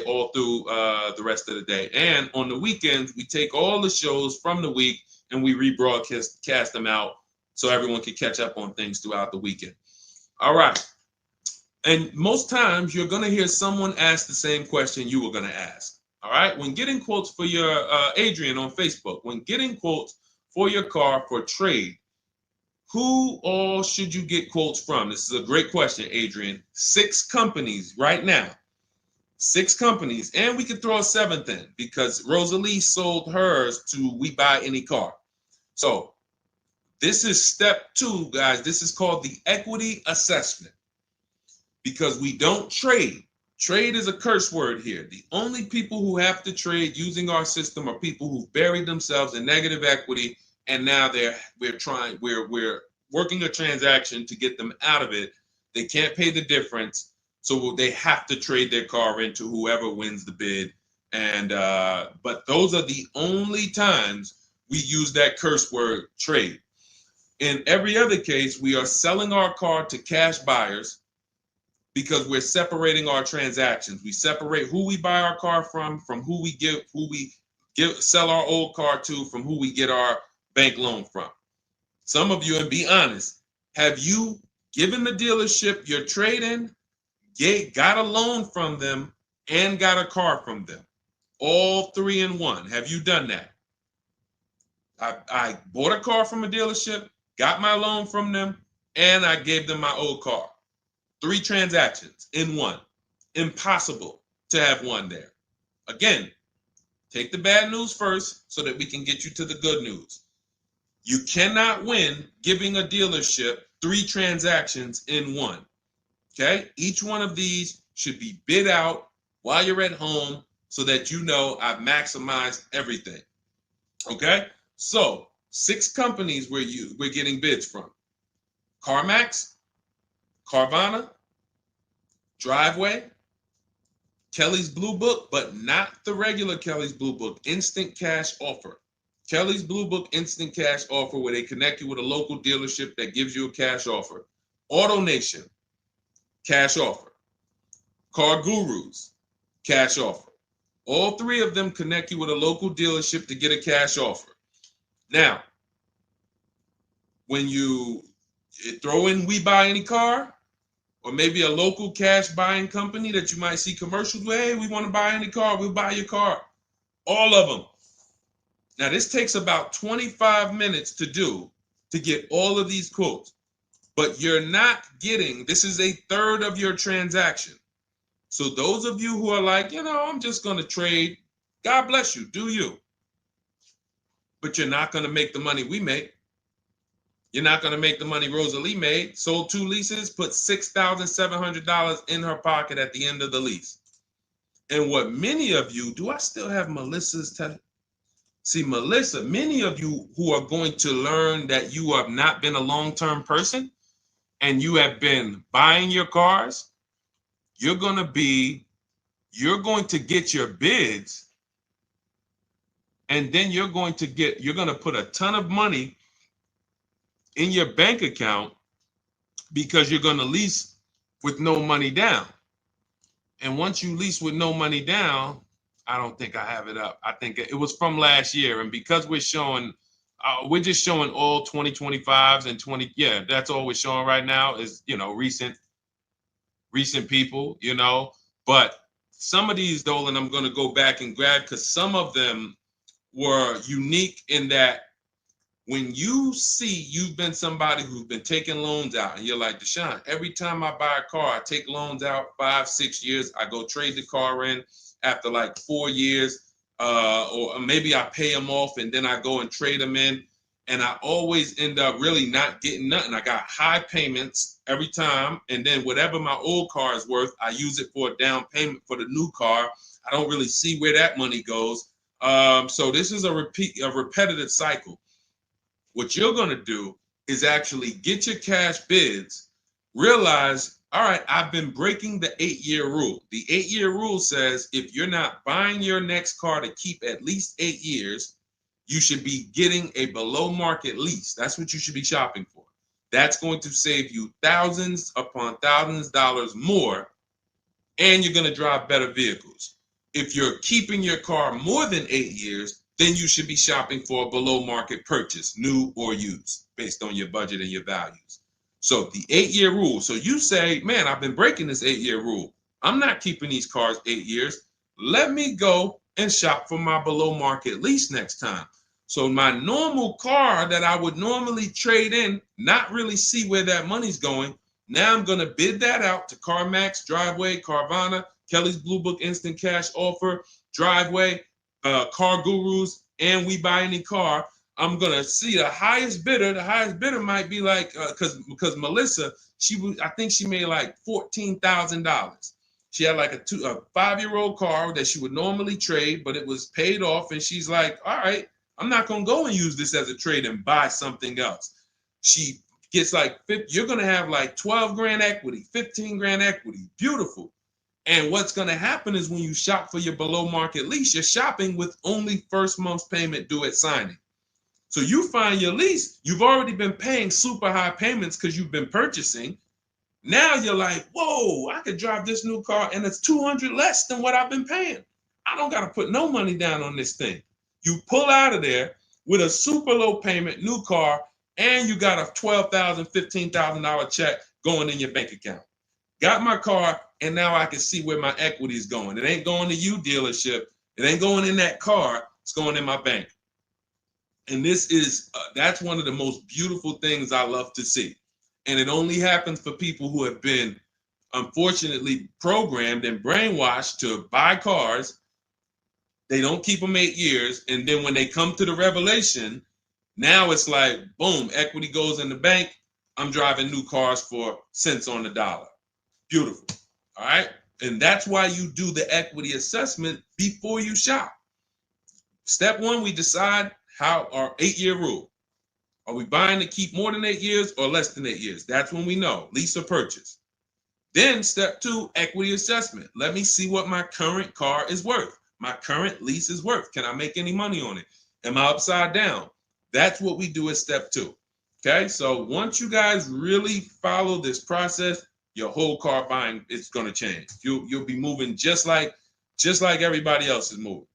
all through the rest of the day. And on the weekends, we take all the shows from the week and we rebroadcast them out, so everyone can catch up on things throughout the weekend. All right. And most times you're going to hear someone ask the same question you were going to ask. All right. When getting quotes for your, Adrian on Facebook, when getting quotes for your car for trade, who all should you get quotes from? This is a great question, Adrian. 6 companies right now. 6 companies. And we could throw a 7th in because Rosalie sold hers to We Buy Any Car. So this is step 2, guys. This is called the equity assessment, because we don't trade. Trade is a curse word here. The only people who have to trade using our system are people who've buried themselves in negative equity, and now we're working a transaction to get them out of it. They can't pay the difference, so they have to trade their car into whoever wins the bid. And but those are the only times we use that curse word, trade. In every other case, we are selling our car to cash buyers because we're separating our transactions. We separate who we buy our car from who we sell our old car to, from who we get our bank loan from. Some of you, and be honest, have you given the dealership your trade-in, got a loan from them, and got a car from them? All 3 in one. Have you done that? I bought a car from a dealership, got my loan from them, and I gave them my old car. 3 transactions in one. Impossible to have one there. Again, take the bad news first so that we can get you to the good news. You cannot win giving a dealership 3 transactions in one. Okay? Each one of these should be bid out while you're at home so that you know I've maximized everything. Okay? So 6 companies we're getting bids from: CarMax, Carvana, Driveway, Kelly's Blue Book, but not the regular Kelly's Blue Book, Instant Cash Offer. Kelly's Blue Book Instant Cash Offer, where they connect you with a local dealership that gives you a cash offer. Auto Nation, cash offer. Car Gurus, cash offer. All three of them connect you with a local dealership to get a cash offer. Now, when you throw in We Buy Any Car, or maybe a local cash buying company that you might see commercials with, hey, we want to buy any car, we'll buy your car. All of them. Now, this takes about 25 minutes to do to get all of these quotes, but you're not getting, this is a third of your transaction. So those of you who are like, I'm just going to trade, God bless you, do you. But you're not going to make the money we make. You're not going to make the money Rosalie made. Sold 2 leases, put $6,700 in her pocket at the end of the lease. And what many of you, do I still have Melissa's? See, Melissa, many of you who are going to learn that you have not been a long-term person and you have been buying your cars, you're going to get your bids, and then you're going to put a ton of money in your bank account because you're going to lease with no money down. And once you lease with no money down, I don't think I have it up. I think it was from last year. And because we're just showing all 2025s and 20. Yeah, that's all we're showing right now is, recent people, but some of these, Dolan, I'm going to go back and grab because some of them were unique in that when you see you've been somebody who's been taking loans out and you're like, Deshone, every time I buy a car, I take loans out 5-6 years. I go trade the car in after like 4 years, or maybe I pay them off and then I go and trade them in. And I always end up really not getting nothing. I got high payments every time. And then whatever my old car is worth, I use it for a down payment for the new car. I don't really see where that money goes. So this is a repetitive cycle. What you're going to do is actually get your cash bids, realize, all right, I've been breaking the 8-year rule. The 8-year rule says if you're not buying your next car to keep at least 8 years, you should be getting a below market lease. That's what you should be shopping for. That's going to save you thousands upon thousands of dollars more, and you're going to drive better vehicles. If you're keeping your car more than 8 years, then you should be shopping for a below market purchase, new or used, based on your budget and your values. So the 8-year rule. So you say, man, I've been breaking this 8-year rule. I'm not keeping these cars 8 years. Let me go and shop for my below market lease next time. So my normal car that I would normally trade in, not really see where that money's going. Now I'm going to bid that out to CarMax, Driveway, Carvana, Kelly's Blue Book Instant Cash Offer, Driveway, Car Gurus, and We Buy Any Car. I'm going to see the highest bidder. The highest bidder might be like, because Melissa, I think she made like $14,000. She had like a 5-year-old car that she would normally trade, but it was paid off. And she's like, all right, I'm not going to go and use this as a trade and buy something else. She gets like, you're going to have like 12 grand equity, 15 grand equity. Beautiful. And what's going to happen is when you shop for your below market lease, you're shopping with only first month's payment due at signing. So you find your lease, you've already been paying super high payments because you've been purchasing. Now you're like, whoa, I could drive this new car and it's $200 less than what I've been paying. I don't got to put no money down on this thing. You pull out of there with a super low payment, new car, and you got a $12,000, $15,000 check going in your bank account. Got my car, and now I can see where my equity is going. It ain't going to you, dealership. It ain't going in that car. It's going in my bank. And this is, that's one of the most beautiful things I love to see. And it only happens for people who have been, unfortunately, programmed and brainwashed to buy cars. They don't keep them 8 years. And then when they come to the revelation, now it's like, boom, equity goes in the bank. I'm driving new cars for cents on the dollar. Beautiful. All right. And that's why you do the equity assessment before you shop. Step one, we decide how our 8-year rule. Are we buying to keep more than 8 years or less than 8 years? That's when we know, lease or purchase. Then step two, equity assessment. Let me see what my current car is worth. My current lease is worth. Can I make any money on it? Am I upside down? That's what we do at step 2. Okay, so once you guys really follow this process, your whole car buying is going to change. You'll be moving just like everybody else is moving.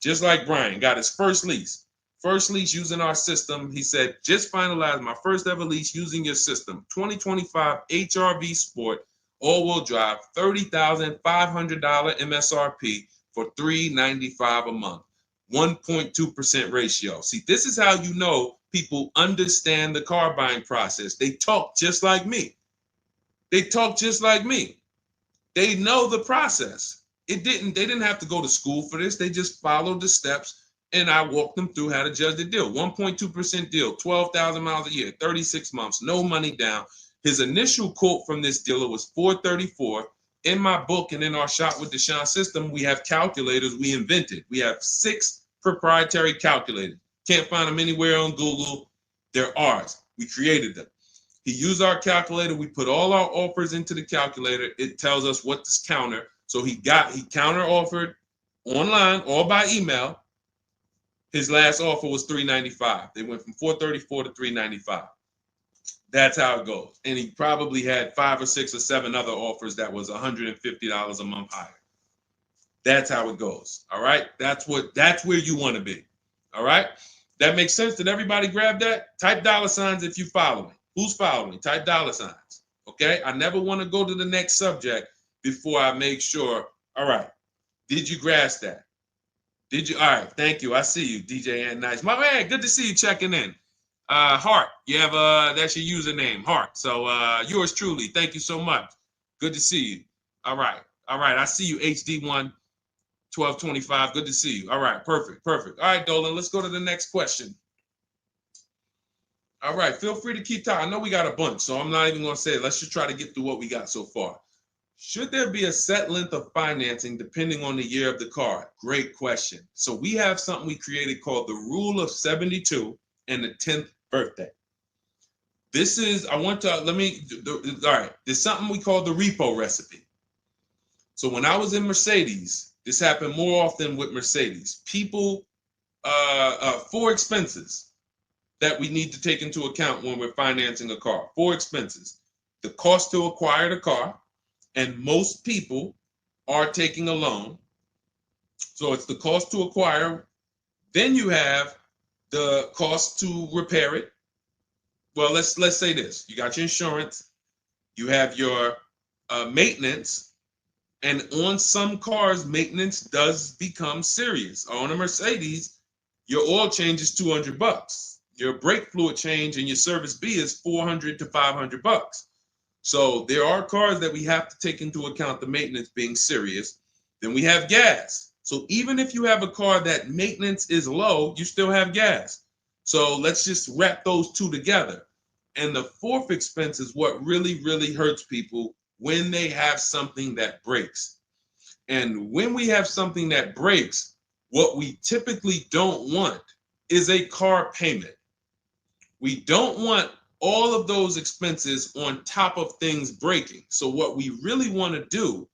Just like Brian got his first lease. First lease using our system. He said, just finalized my first ever lease using your system. 2025 HRV Sport, all-wheel drive, $30,500 MSRP for $395 a month. 1.2% ratio. See, this is how you know people understand the car buying process. They talk just like me. They talk just like me. They know the process. They didn't have to go to school for this. They just followed the steps, and I walked them through how to judge the deal. 1.2% deal, 12,000 miles a year, 36 months, no money down. His initial quote from this dealer was $434. In my book and in our Shop with Deshone system, we have calculators we invented. We have 6 proprietary calculators. Can't find them anywhere on Google. They're ours. We created them. He used our calculator. We put all our offers into the calculator. It tells us what to counter. So he counter offered online or by email. His last offer was $395. They went from $434 to $395. That's how it goes. And he probably had 5 or 6 or 7 other offers that was $150 a month higher. That's how it goes. All right. That's where you want to be. All right. That makes sense. Did everybody grab that? Type $ if you follow me. Who's following? Type $. Okay. I never want to go to the next subject before I make sure. All right. Did you grasp that? Did you? All right. Thank you. I see you, DJ and Nice. My man, good to see you checking in. Hart, you have that's your username, Hart. So yours truly. Thank you so much. Good to see you. All right. I see you, HD1 1225. Good to see you. All right, perfect. All right, Dolan, let's go to the next question. All right, feel free to keep talking. I know we got a bunch, so I'm not even going to say it. Let's just try to get through what we got so far. Should there be a set length of financing depending on the year of the car? Great question. So we have something we created called the Rule of 72 and the 10th birthday. This is, all right, there's something we call the repo recipe. So when I was in Mercedes, this happened more often with Mercedes. People, 4 expenses that we need to take into account when we're financing a car. 4 expenses. The cost to acquire the car, and most people are taking a loan. So it's the cost to acquire. Then you have the cost to repair it. Well, let's say this. You got your insurance. You have your maintenance. And on some cars, maintenance does become serious. On a Mercedes, your oil change is $200. Your brake fluid change and your service B is $400 to $500. So there are cars that we have to take into account the maintenance being serious. Then we have gas. So even if you have a car that maintenance is low, you still have gas. So let's just wrap those 2 together. And the 4th expense is what really, really hurts people when they have something that breaks. And when we have something that breaks, what we typically don't want is a car payment. We don't want all of those expenses on top of things breaking. So what we really want to do,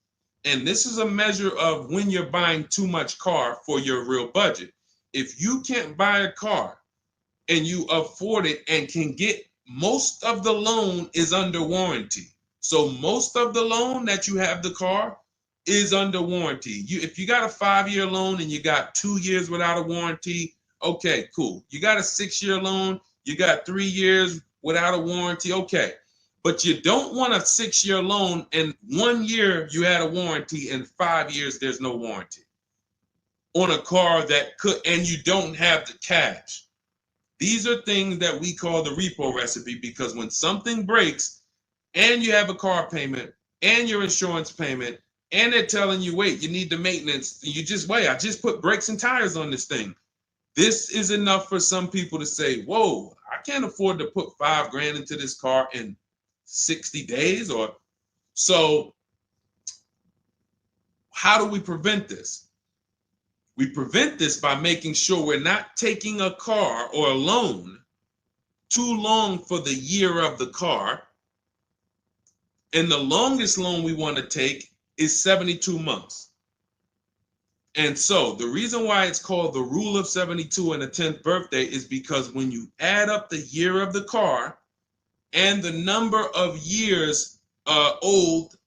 and this is a measure of when you're buying too much car for your real budget. If you can't buy a car and you afford it and can get, most of the loan is under warranty. So most of the loan that you have the car is under warranty. If you got a 5-year loan and you got 2 years without a warranty, okay, cool. You got a 6-year loan, you got 3 years without a warranty, okay. But you don't want a 6-year loan and 1 year you had a warranty and 5 years there's no warranty on a car that could, and you don't have the cash. These are things that we call the repo recipe, because when something breaks and you have a car payment and your insurance payment and they're telling you, wait, you need the maintenance, you just wait, I just put brakes and tires on this thing. This is enough for some people to say, whoa, I can't afford to put $5,000 into this car in 60 days. Or so how do we prevent this? We prevent this by making sure we're not taking a car or a loan too long for the year of the car. And the longest loan we want to take is 72 months. And so the reason why it's called the rule of 72 and the 10th birthday is because when you add up the year of the car and the number of years old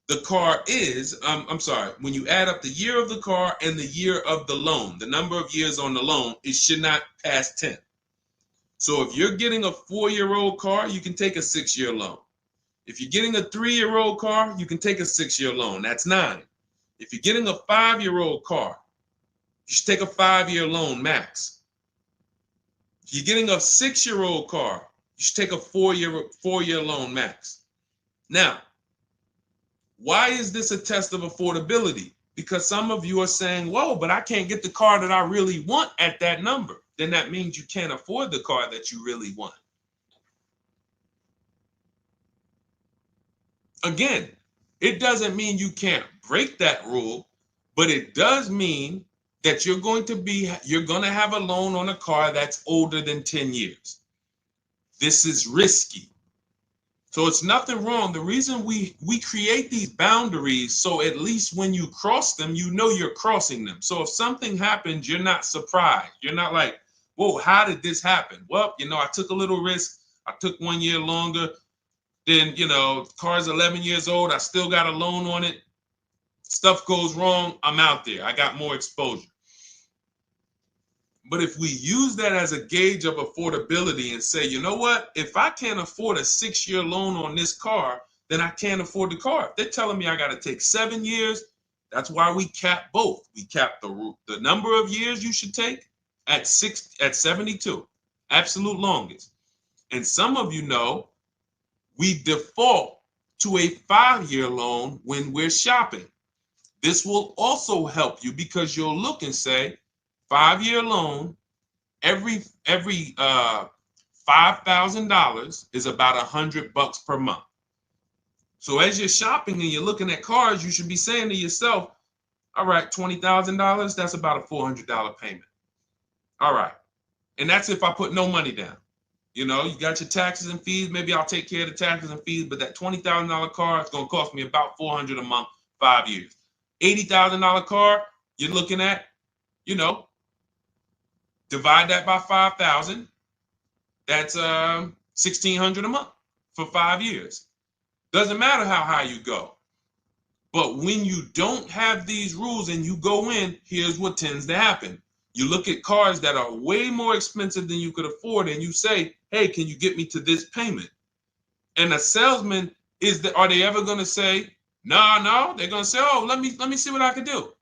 the car is, I'm sorry, when you add up the year of the car and the year of the loan, the number of years on the loan, it should not pass 10. So if you're getting a 4-year-old car, you can take a 6-year loan. If you're getting a 3-year-old car, you can take a 6-year loan. That's 9. If you're getting a 5-year-old car, you should take a 5-year loan max. If you're getting a 6-year-old car, you should take a 4-year loan max. Now, why is this a test of affordability? Because some of you are saying, whoa, but I can't get the car that I really want at that number. Then that means you can't afford the car that you really want. Again, it doesn't mean you can't break that rule, but it does mean that you're going to have a loan on a car that's older than 10 years. This is risky. So it's nothing wrong. The reason we create these boundaries, so at least when you cross them, you know you're crossing them. So if something happens, you're not surprised. You're not like, whoa, how did this happen? Well, I took a little risk. I took 1 year longer. Then, the car's 11 years old. I still got a loan on it. Stuff goes wrong. I'm out there. I got more exposure. But if we use that as a gauge of affordability and say, you know what, if I can't afford a 6-year loan on this car, then I can't afford the car. If they're telling me I got to take 7 years, that's why we cap both. We cap the number of years you should take at 72, absolute longest. And some of you know we default to a 5-year loan when we're shopping. This will also help you because you'll look and say, 5-year loan, every $5,000 is about $100 per month. So as you're shopping and you're looking at cars, you should be saying to yourself, all right, $20,000, that's about a $400 payment. All right. And that's if I put no money down. You got your taxes and fees. Maybe I'll take care of the taxes and fees, but that $20,000 car is going to cost me about $400 a month, 5 years. $80,000 car, you're looking at, divide that by 5,000. That's $1,600 a month for 5 years. Doesn't matter how high you go. But when you don't have these rules and you go in, here's what tends to happen. You look at cars that are way more expensive than you could afford and you say, hey, can you get me to this payment? And a salesman, are they ever going to say, no, they're going to say, oh, let me see what I can do.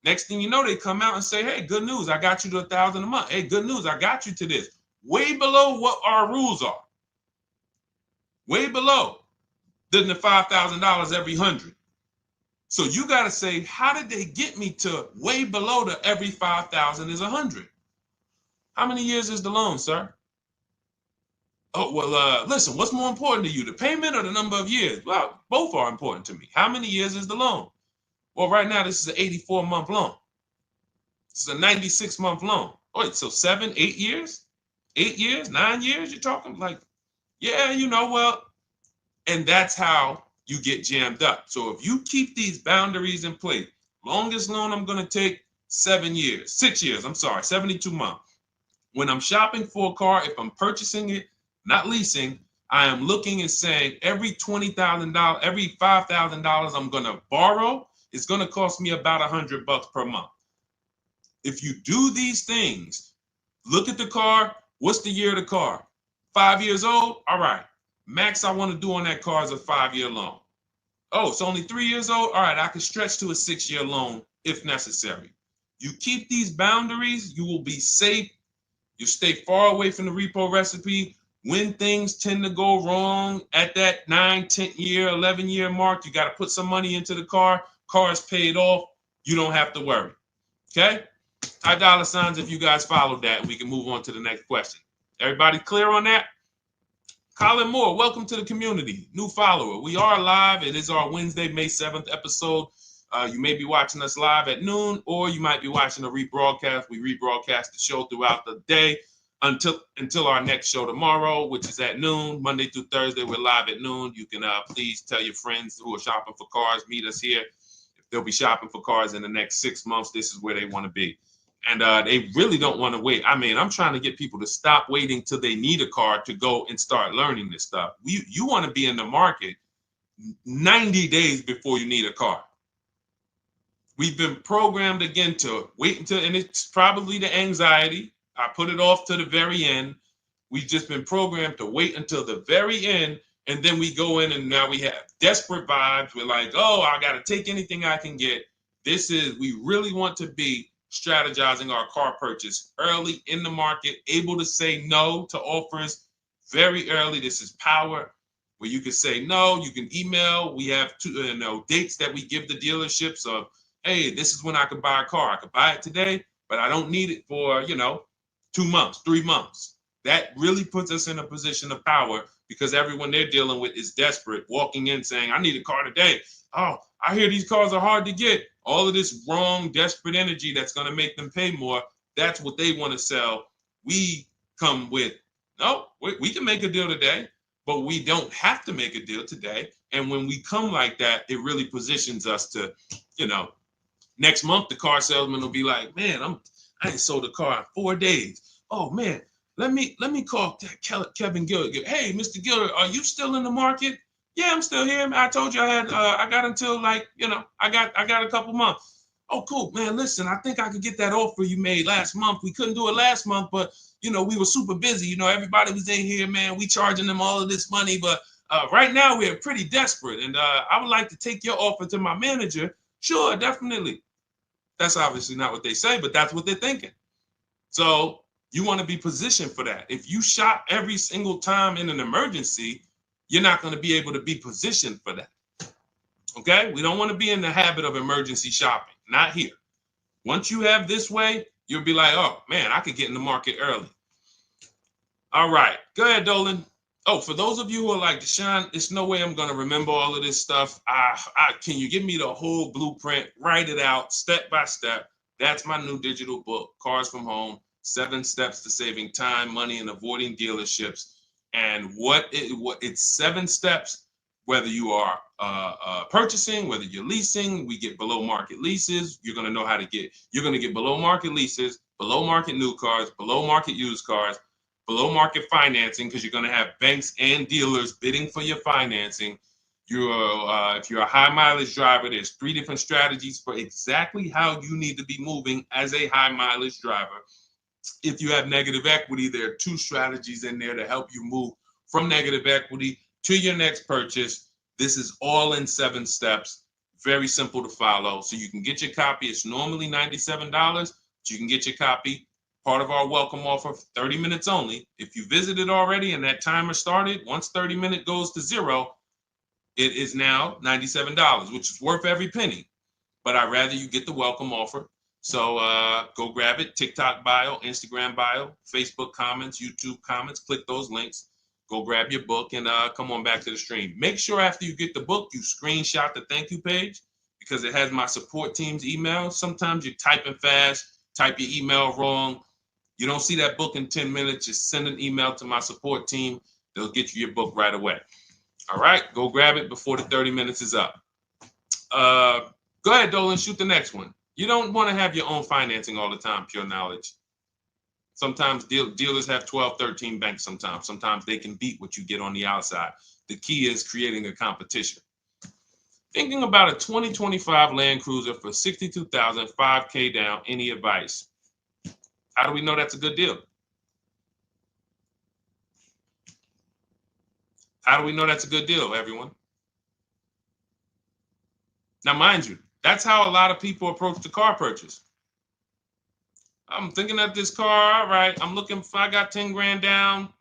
Next thing you know, they come out and say, hey, good news, I got you to $1,000 a month. Hey, good news, I got you to this. Way below what our rules are. Way below than the $5,000 every 100. So you got to say, how did they get me to way below the every 5,000 is 100? How many years is the loan, sir? Oh, well, listen, what's more important to you, the payment or the number of years? Well, both are important to me. How many years is the loan? Well, right now, this is an 84-month loan. This is a 96-month loan. Wait, so 7, 8 years? 8 years, 9 years? You're talking like, yeah, well, and that's how you get jammed up. So if you keep these boundaries in place, longest loan I'm going to take 6 years, 72 months. When I'm shopping for a car, if I'm purchasing it, not leasing, I am looking and saying every $20,000, every $5,000 I'm going to borrow, it's going to cost me about $100 per month. If you do these things, look at the car. What's the year of the car? 5 years old? All right. Max I want to do on that car is a 5-year loan. Oh, it's only 3 years old? All right, I can stretch to a 6-year loan if necessary. You keep these boundaries, you will be safe. You stay far away from the repo recipe. When things tend to go wrong at that 9, 10 year, 11-year mark, you got to put some money into the car. Car is paid off. You don't have to worry. Okay? High dollar signs if you guys followed that. We can move on to the next question. Everybody clear on that? Colin Moore, welcome to the community. New follower. We are live. It is our Wednesday, May 7th episode. You may be watching us live at noon, or you might be watching a rebroadcast. We rebroadcast the show throughout the day until our next show tomorrow, which is at noon. Monday through Thursday, we're live at noon. You can please tell your friends who are shopping for cars, meet us here. If they'll be shopping for cars in the next 6 months. This is where they want to be. And they really don't want to wait. I mean, I'm trying to get people to stop waiting till they need a car to go and start learning this stuff. You want to be in the market 90 days before you need a car. We've been programmed again to wait until, and it's probably the anxiety. I put it off to the very end. We've just been programmed to wait until the very end, and then we go in and now we have desperate vibes. We're like, oh, I got to take anything I can get. We really want to be strategizing our car purchase early in the market, able to say no to offers very early. This is power, where you can say no, you can email. We have dates that we give the dealerships of, hey, this is when I could buy a car. I could buy it today, but I don't need it for, 2 months, 3 months. That really puts us in a position of power because everyone they're dealing with is desperate, walking in saying, I need a car today. Oh, I hear these cars are hard to get. All of this wrong, desperate energy that's going to make them pay more. That's what they want to sell. We come with, no, we can make a deal today, but we don't have to make a deal today. And when we come like that, it really positions us to, next month, the car salesman will be like, man, I ain't sold a car in 4 days. Oh man, let me call Kevin Gilder. Hey, Mr. Gilder, are you still in the market? Yeah, I'm still here. I told you I got until I got a couple months. Oh, cool, man. Listen, I think I could get that offer you made last month. We couldn't do it last month, but we were super busy. Everybody was in here, man. We charging them all of this money, but right now we're pretty desperate, and I would like to take your offer to my manager. Sure, definitely. That's obviously not what they say, but that's what they're thinking. So you want to be positioned for that. If you shop every single time in an emergency, you're not going to be able to be positioned for that. Okay? We don't want to be in the habit of emergency shopping. Not here. Once you have this way, you'll be like, oh, man, I could get in the market early. All right. Go ahead, Dolan. Oh, for those of you who are like, Deshone, there's no way I'm going to remember all of this stuff. Can you give me the whole blueprint? Write it out step by step. That's my new digital book, Cars from Home, 7 Steps to Saving Time, Money, and Avoiding Dealerships. And it's 7 steps, whether you are purchasing, whether you're leasing. We get below market leases. You're going to get below market leases, below market new cars, below market used cars, below market financing, because you're going to have banks and dealers bidding for your financing. If you're a high mileage driver, there's 3 different strategies for exactly how you need to be moving as a high mileage driver. If you have negative equity, there are 2 strategies in there to help you move from negative equity to your next purchase. This is all in 7 steps. Very simple to follow. So you can get your copy. It's normally $97, but you can get your copy. Part of our welcome offer, 30 minutes only. If you visited already and that timer started, once 30 minutes goes to 0, it is now $97, which is worth every penny. But I'd rather you get the welcome offer. So go grab it. TikTok bio, Instagram bio, Facebook comments, YouTube comments. Click those links. Go grab your book and come on back to the stream. Make sure after you get the book, you screenshot the thank you page because it has my support team's email. Sometimes you're typing fast, type your email wrong. You don't see that book in 10 minutes, just send an email to my support team. They'll get you your book right away. All right, go grab it before the 30 minutes is up. Go ahead, Dolan, shoot the next one. You don't want to have your own financing all the time, pure knowledge. Sometimes dealers have 12, 13 banks sometimes. Sometimes they can beat what you get on the outside. The key is creating a competition. Thinking about a 2025 Land Cruiser for $62,000, $5K down, any advice? How do we know that's a good deal? How do we know that's a good deal, everyone? Now, mind you, that's how a lot of people approach the car purchase. I'm thinking of this car, all right, I'm looking for, I got 10 grand down.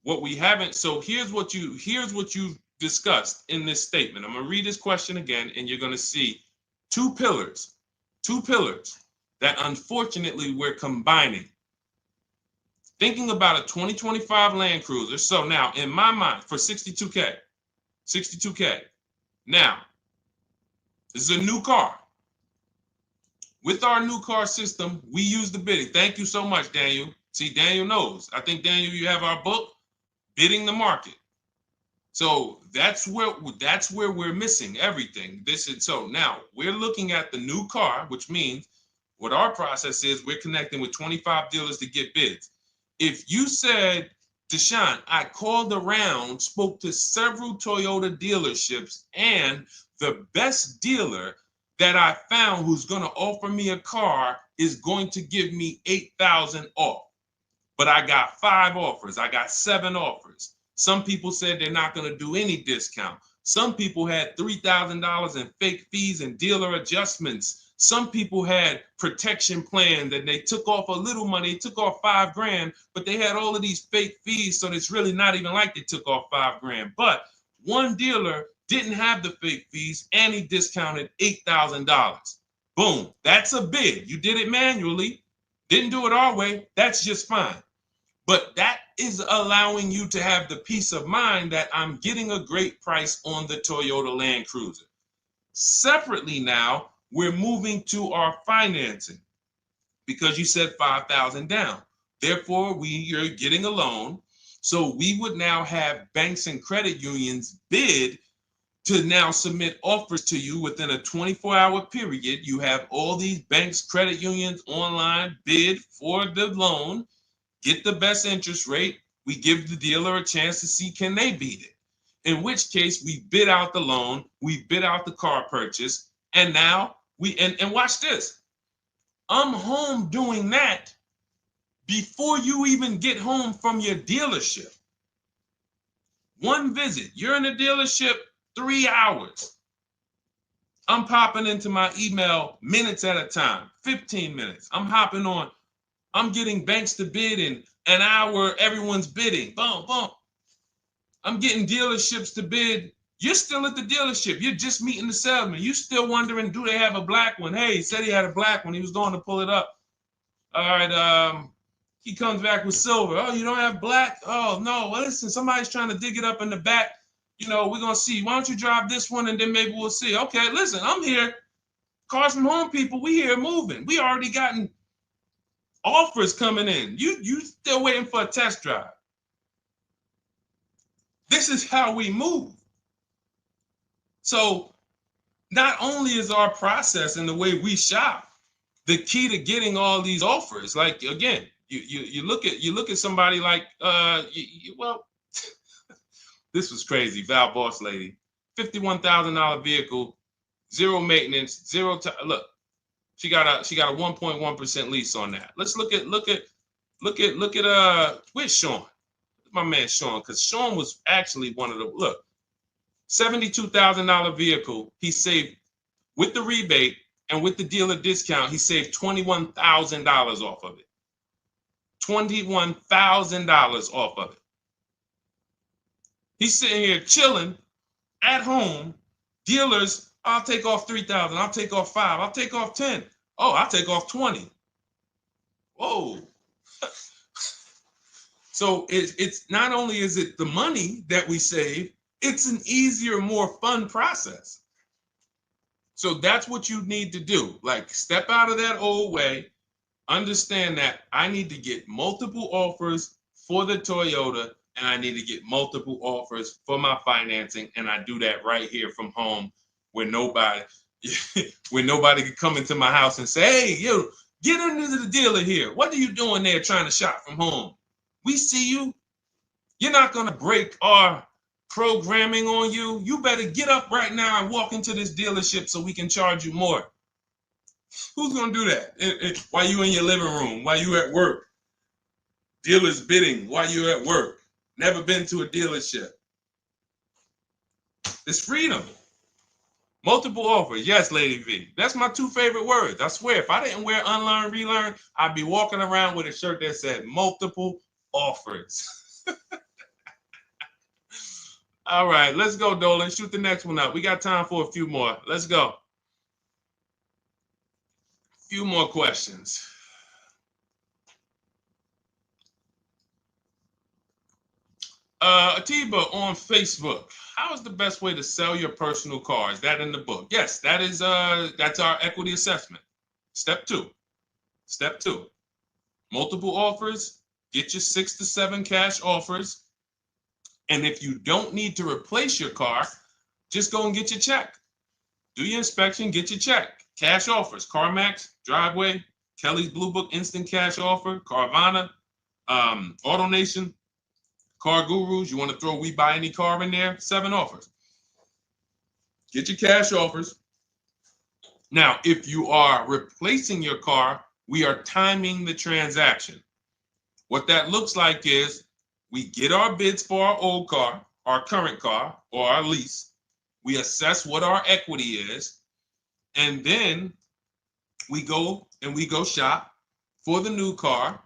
What we haven't, so here's what you discussed in this statement. I'm gonna read this question again, and you're gonna see two pillars that unfortunately we're combining. Thinking about a 2025 Land Cruiser. So now in my mind for 62K. Now, this is a new car. With our new car system, we use the bidding. Thank you so much, Daniel. See, Daniel knows. I think, Daniel, you have our book, Bidding the Market. So that's where we're missing everything. So now we're looking at the new car, which means what our process is, we're connecting with 25 dealers to get bids. If you said, Deshone, I called around, spoke to several Toyota dealerships, and the best dealer that I found who's going to offer me a car is going to give me $8,000 off. But I got 5 offers. I got 7 offers. Some people said they're not going to do any discount. Some people had $3,000 in fake fees and dealer adjustments. Some people had protection plans and they took off a little money, took off $5,000, but they had all of these fake fees. So it's really not even like they took off $5,000. But one dealer didn't have the fake fees and he discounted $8,000. Boom. That's a bid. You did it manually. Didn't do it our way. That's just fine. But that is allowing you to have the peace of mind that I'm getting a great price on the Toyota Land Cruiser. Separately now, we're moving to our financing because you said $5,000 down. Therefore, you're getting a loan. So we would now have banks and credit unions bid to now submit offers to you within a 24-hour period. You have all these banks, credit unions online bid for the loan. Get the best interest rate. We give the dealer a chance to see can they beat it. In which case we bid out the loan, we bid out the car purchase, and now and watch this. I'm home doing that before you even get home from your dealership. One visit, you're in the dealership 3 hours. I'm popping into my email minutes at a time, 15 minutes. I'm hopping on. I'm getting banks to bid in an hour. Everyone's bidding. Boom, boom. I'm getting dealerships to bid. You're still at the dealership. You're just meeting the salesman. You still wondering, do they have a black one? Hey, he said he had a black one. He was going to pull it up. All right. He comes back with silver. Oh, you don't have black? Oh, no. Well, listen, somebody's trying to dig it up in the back. We're going to see. Why don't you drive this one and then maybe we'll see. Okay, listen, I'm here. Cars from Home people, we here moving. We already gotten offers coming in. You still waiting for a test drive. This is how we move. So not only is our process and the way we shop the key to getting all these offers, like again, you look at somebody like this was crazy. Val Boss lady, $51,000 vehicle, zero maintenance, zero time. Look, she got a 1.1% lease on that. Let's look at where's Sean? My man Sean, because Sean was actually one of the $72,000 vehicle. He saved with the rebate and with the dealer discount. He saved $21,000 off of it. $21,000 off of it. He's sitting here chilling at home. Dealers, I'll take off 3,000. I'll take off 5. I'll take off 10. Oh, I'll take off 20. Whoa. So it's not only is it the money that we save, it's an easier, more fun process. So that's what you need to do. Like, step out of that old way. Understand that I need to get multiple offers for the Toyota, and I need to get multiple offers for my financing, and I do that right here from home, where nobody can come into my house and say, hey, you get into the dealer here. What are you doing there trying to shop from home? We see you. You're not going to break our programming on you. You better get up right now and walk into this dealership so we can charge you more. Who's going to do that? While you in your living room, while you at work? Dealers bidding while you're at work. Never been to a dealership. It's freedom. Multiple offers. Yes, Lady V. That's my 2 favorite words. I swear, if I didn't wear unlearn, relearn, I'd be walking around with a shirt that said multiple offers. All right, let's go, Dolan. Shoot the next one up. We got time for a few more. Let's go. Few more questions. Atiba on Facebook. How is the best way to sell your personal car? Is that in the book? Yes, that is. That's our equity assessment. Step 2. Step 2. Multiple offers. Get your 6 to 7 cash offers, And if you don't need to replace your car, just go and get your check. Do your inspection, get your check. Cash offers, CarMax, Driveway, Kelly's Blue Book Instant Cash Offer, Carvana, AutoNation, Car Gurus. You want to throw We Buy Any Car in there? 7 offers. Get your cash offers. Now, if you are replacing your car, we are timing the transaction. What that looks like is we get our bids for our old car, our current car, or our lease. We assess what our equity is, and then we go shop for the new car.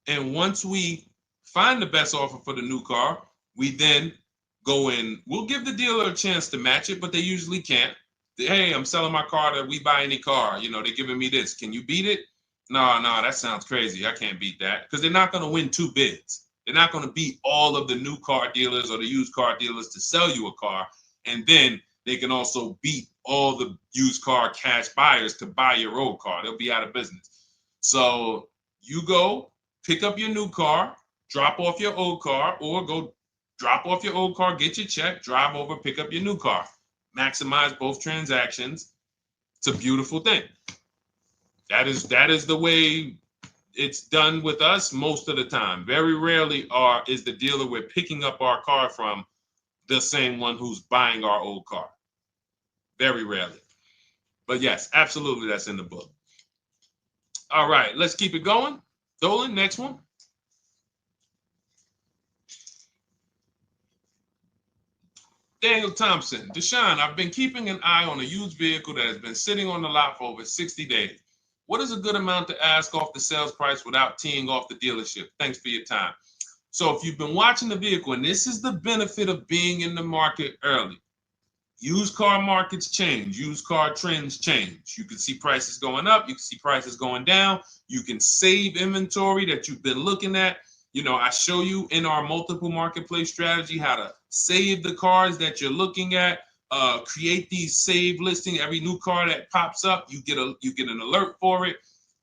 And once we find the best offer for the new car, we then go in. We'll give the dealer a chance to match it, but they usually can't. Hey, I'm selling my car to We Buy Any Car. You know, they're giving me this. Can you beat it? No, that sounds crazy. I can't beat that, because they're not going to win 2 bids. They're not going to beat all of the new car dealers or the used car dealers to sell you a car. And then they can also beat all the used car cash buyers to buy your old car. They'll be out of business. So you go pick up your new car, drop off your old car, or go drop off your old car, get your check, drive over, pick up your new car. Maximize both transactions. It's a beautiful thing. That is the way it's done with us most of the time. Very rarely is the dealer we're picking up our car from the same one who's buying our old car. Very rarely. But yes, absolutely, that's in the book. All right, let's keep it going. Dolan, next one. Daniel Thompson, Deshone, I've been keeping an eye on a used vehicle that has been sitting on the lot for over 60 days. What is a good amount to ask off the sales price without teeing off the dealership? Thanks for your time. So if you've been watching the vehicle, and this is the benefit of being in the market early, used car markets change, used car trends change. You can see prices going up, you can see prices going down, you can save inventory that you've been looking at. You know, I show you in our multiple marketplace strategy how to save the cars that you're looking at, create these save listing. Every new car that pops up, you get an alert for it.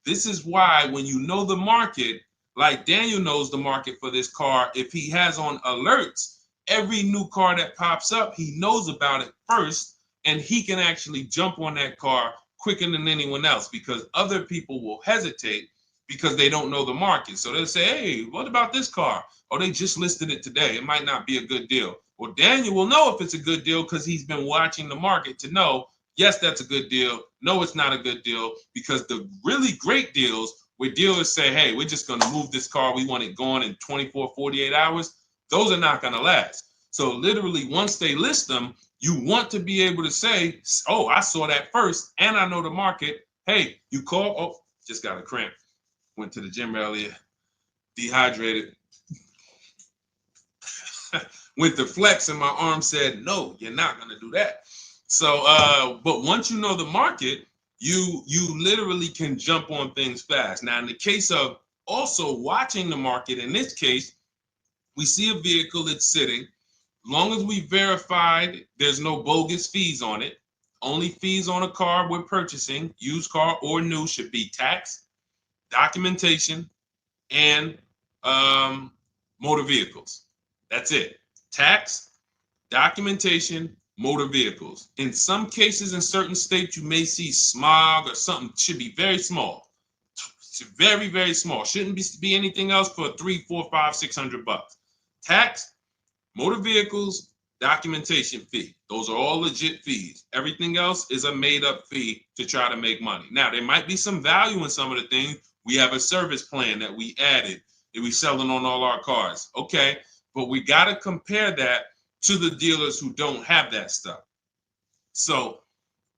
This is why when you know the market, like Daniel knows the market for this car, if he has on alerts, every new car that pops up, he knows about it first, and he can actually jump on that car quicker than anyone else, because other people will hesitate because they don't know the market. So they'll say, hey, what about this car? Oh, they just listed it today. It might not be a good deal. Well, Daniel will know if it's a good deal because he's been watching the market to know, yes, that's a good deal. No, it's not a good deal, because the really great deals where dealers say, hey, we're just going to move this car. We want it gone in 24, 48 hours. Those are not going to last. So literally, once they list them, you want to be able to say, oh, I saw that first and I know the market. Hey, you call, oh, just got a cramp. Went to the gym earlier, dehydrated. Went to flex and my arm said, no, you're not going to do that. So, but once you know the market, you literally can jump on things fast. Now, in the case of also watching the market, in this case, we see a vehicle that's sitting. As long as we verified there's no bogus fees on it, only fees on a car we're purchasing, used car or new, should be tax, documentation, and motor vehicles. That's it. Tax, documentation, motor vehicles. In some cases, in certain states, you may see smog or something. Should be very small. It's very, very small. Shouldn't be anything else for $300, $400, $500, $600. Tax, motor vehicles, documentation fee. Those are all legit fees. Everything else is a made-up fee to try to make money. Now, there might be some value in some of the things. We have a service plan that we added that we selling on all our cars. Okay, but we got to compare that to the dealers who don't have that stuff. So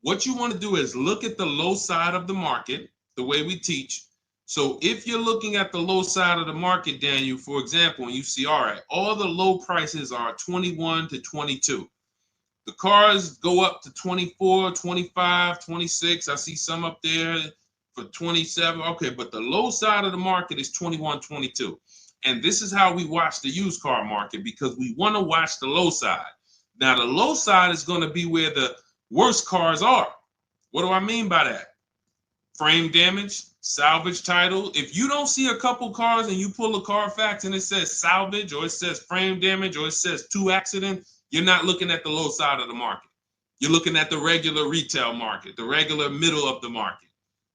what you want to do is look at the low side of the market, the way we teach. So if you're looking at the low side of the market, Daniel, for example, and you see, all right, all the low prices are 21 to 22. The cars go up to 24, 25, 26. I see some up there for 27. Okay, but the low side of the market is 21, 22. And this is how we watch the used car market, because we want to watch the low side. Now, the low side is going to be where the worst cars are. What do I mean by that? frame damage, salvage title. If you don't see a couple cars and you pull a Carfax and it says salvage or it says frame damage or it says 2 accident, you're not looking at the low side of the market. You're looking at the regular retail market, the regular middle of the market,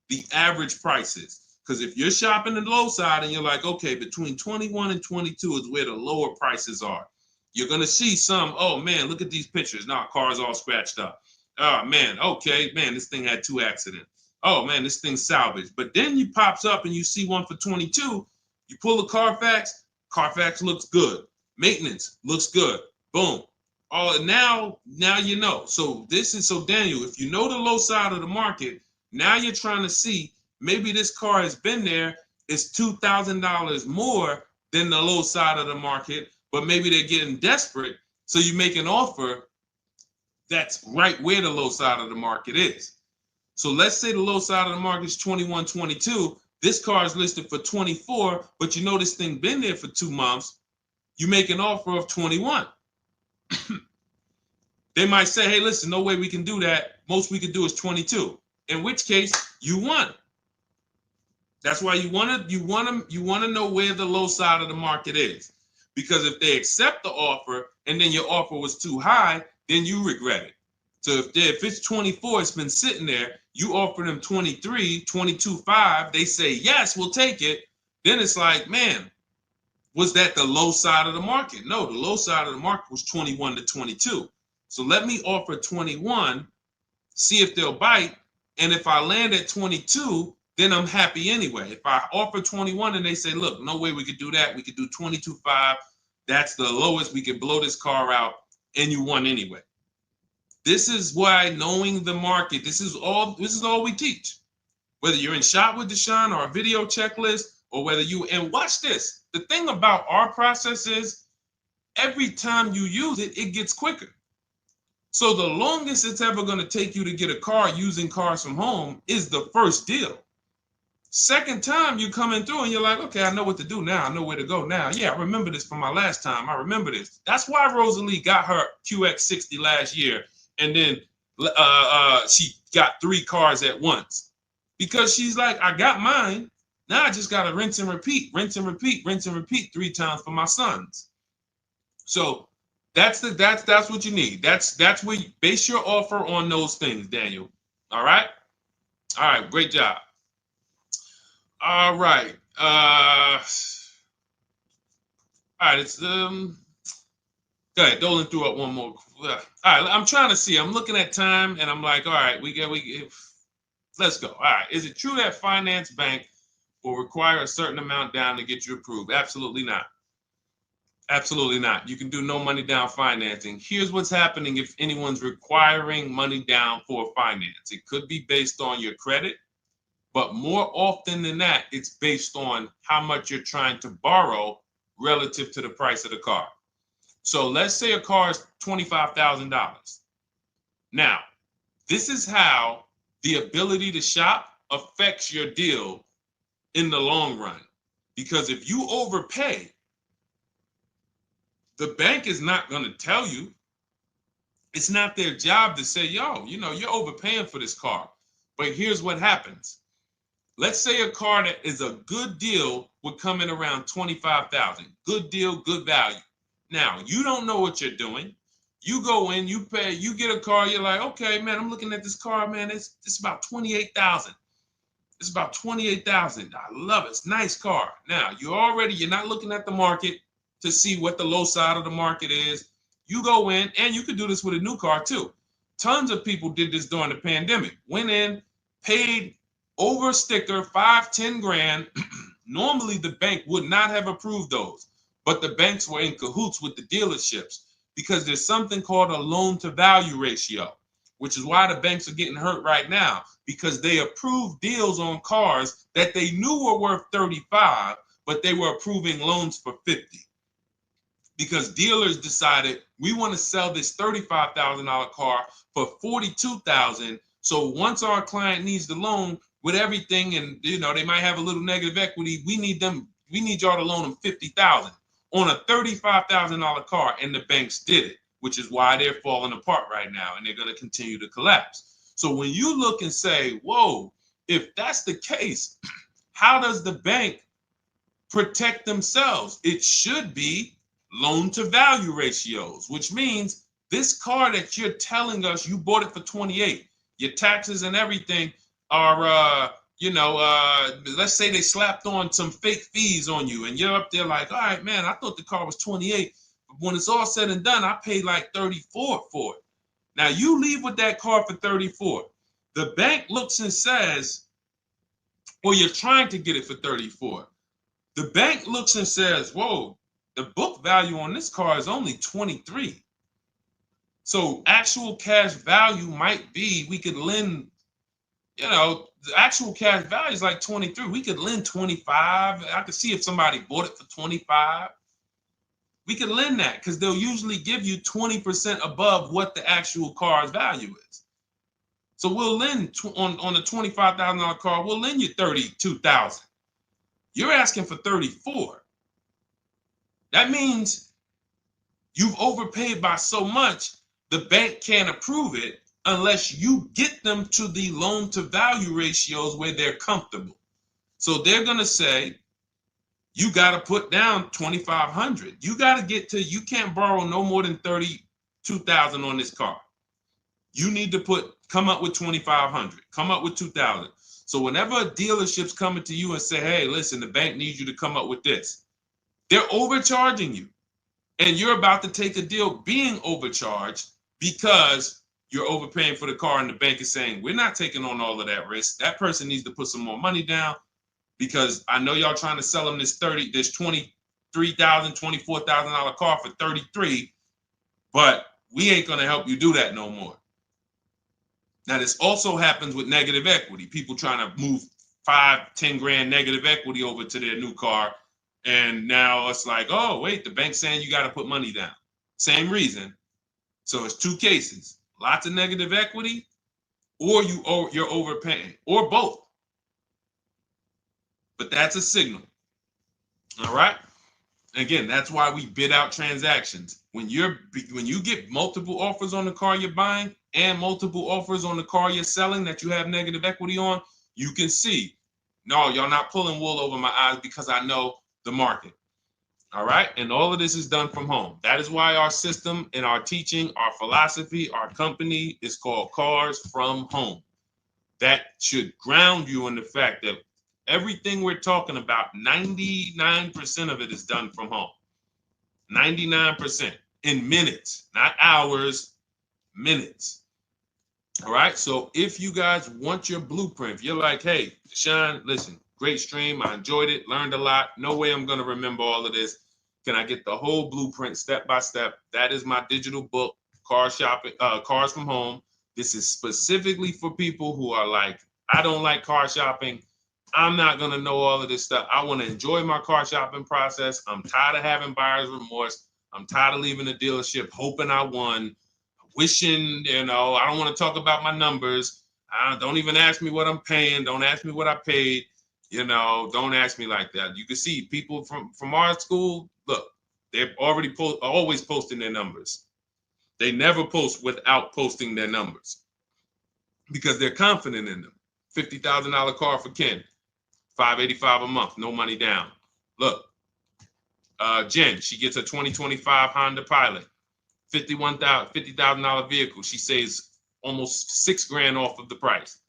the average prices. Because if you're shopping the low side and you're like, okay, between 21 and 22 is where the lower prices are, you're going to see some, oh man, look at these pictures. Now, car's all scratched up. Oh man, okay, man, this thing had 2 accidents. Oh man, this thing's salvaged. But then you pops up and you see one for 22. You pull the Carfax, Carfax looks good. Maintenance looks good. Boom. Oh, now you know. So Daniel, if you know the low side of the market, now you're trying to see maybe this car has been there. It's $2,000 more than the low side of the market, but maybe they're getting desperate. So you make an offer that's right where the low side of the market is. So let's say the low side of the market is 21, 22. This car is listed for 24, but you know this thing been there for 2 months. You make an offer of 21. They might say, hey, listen, no way we can do that. Most we can do is 22. In which case, you won. That's why you want to know where the low side of the market is. Because if they accept the offer and then your offer was too high, then you regret it. So if it's 24, it's been sitting there, you offer them 23, 22.5, they say, yes, we'll take it. Then it's like, man, was that the low side of the market? No, the low side of the market was 21 to 22. So let me offer 21, see if they'll bite. And if I land at 22, then I'm happy anyway. If I offer 21 and they say, look, no way we could do that. We could do 22.5. That's the lowest. We could blow this car out and you won anyway. This is why knowing the market, this is all we teach. Whether you're in Shop with Deshone or a video checklist or whether and watch this. The thing about our process is every time you use it, it gets quicker. So the longest it's ever going to take you to get a car using Cars from Home is the first deal. Second time you coming through and you're like, okay, I know what to do now. I know where to go now. Yeah, I remember this from my last time. I remember this. That's why Rosalie got her QX60 last year. And then she got 3 cars at once. Because she's like, I got mine. Now I just got to rinse and repeat 3 times for my sons. So that's what you need. That's where you base your offer on those things, Daniel. All right? All right, great job. All right. All right, it's go ahead, Dolan threw up one more. All right, I'm trying to see. I'm looking at time and I'm like, all right, let's go. All right. Is it true that finance bank will require a certain amount down to get you approved? Absolutely not. Absolutely not. You can do no money down financing. Here's what's happening if anyone's requiring money down for finance. It could be based on your credit, but more often than that, it's based on how much you're trying to borrow relative to the price of the car. So let's say a car is $25,000. Now, this is how the ability to shop affects your deal in the long run. Because if you overpay, the bank is not going to tell you. It's not their job to say, yo, you're overpaying for this car. But here's what happens. Let's say a car that is a good deal would come in around $25,000. Good deal, good value. Now, you don't know what you're doing. You go in, you pay, you get a car, you're like, okay, man, I'm looking at this car, man, it's about $28,000. It's about $28,000. I love it. It's a nice car. Now, you're not looking at the market to see what the low side of the market is. You go in, and you could do this with a new car too. Tons of people did this during the pandemic. Went in, paid over sticker, 5-10 grand. Normally the bank would not have approved those, but the banks were in cahoots with the dealerships because there's something called a loan to value ratio, which is why the banks are getting hurt right now, because they approved deals on cars that they knew were worth 35, but they were approving loans for 50. Because dealers decided we want to sell this $35,000 car for $42,000. So once our client needs the loan with everything, and they might have a little negative equity, we need y'all to loan them $50,000 on a $35,000 car, and the banks did it, which is why they're falling apart right now, and they're going to continue to collapse. So when you look and say, whoa, if that's the case, how does the bank protect themselves? It should be loan to value ratios, which means this car that you're telling us you bought it for 28, your taxes and everything are, let's say they slapped on some fake fees on you and you're up there like, all right, man, I thought the car was 28. But when it's all said and done, I paid like 34 for it. Now you leave with that car for 34. The bank looks and says, well, you're trying to get it for 34. The bank looks and says, whoa, the book value on this car is only 23. So actual cash value might be, we could lend, the actual cash value is like 23. We could lend 25. I could see if somebody bought it for 25. We could lend that because they'll usually give you 20% above what the actual car's value is. So we'll lend on a $25,000 car, we'll lend you $32,000. You're asking for 34. That means you've overpaid by so much, the bank can't approve it unless you get them to the loan to value ratios where they're comfortable. So they're going to say, you got to put down 2,500. You got to get to, you can't borrow no more than 32,000 on this car. You need to come up with 2,500, come up with 2,000. So whenever a dealership's coming to you and say, hey, listen, the bank needs you to come up with this, they're overcharging you. And you're about to take a deal being overcharged because you're overpaying for the car and the bank is saying, we're not taking on all of that risk. That person needs to put some more money down because I know y'all trying to sell them this $23,000, $24,000 car for 33, but we ain't going to help you do that no more. Now, this also happens with negative equity. People trying to move 5-10 grand negative equity over to their new car. And now it's like, oh, wait, the bank's saying you got to put money down. Same reason. So it's two cases, lots of negative equity, or you're overpaying, or both. But that's a signal. All right. Again, that's why we bid out transactions. When you get multiple offers on the car you're buying and multiple offers on the car you're selling that you have negative equity on, you can see, no, y'all not pulling wool over my eyes because I know the market. All right. And all of this is done from home. That is why our system and our teaching, our philosophy, our company is called Cars from Home. That should ground you in the fact that everything we're talking about, 99% of it is done from home. 99% in minutes, not hours, minutes. All right. So if you guys want your blueprint, if you're like, hey, Deshone, listen, great stream. I enjoyed it, learned a lot. No way I'm going to remember all of this. Can I get the whole blueprint step by step? That is my digital book, Cars from Home. This is specifically for people who are like, I don't like car shopping. I'm not going to know all of this stuff. I want to enjoy my car shopping process. I'm tired of having buyer's remorse. I'm tired of leaving the dealership hoping I won, wishing, I don't want to talk about my numbers. Don't even ask me what I'm paying. Don't ask me what I paid. Don't ask me like that. You can see people from our school, look, they're already always posting their numbers. They never post without posting their numbers because they're confident in them. $50,000 car for Ken, $585 a month, no money down. Look, Jen, she gets a 2025 Honda Pilot, $50,000 vehicle. She saves almost $6,000 off of the price,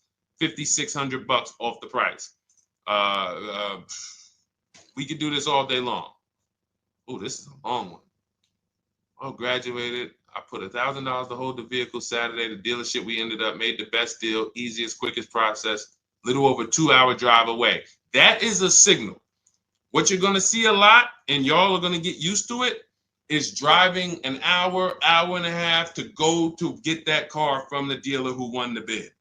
$5,600 off the price. We could do this all day long. Oh, this is a long one. Oh, graduated. I put $1,000 to hold the vehicle Saturday. The dealership we ended up made the best deal, easiest, quickest process, little over 2-hour drive away. That is a signal. What you're going to see a lot, and y'all are going to get used to it, is driving an hour, hour and a half to go to get that car from the dealer who won the bid.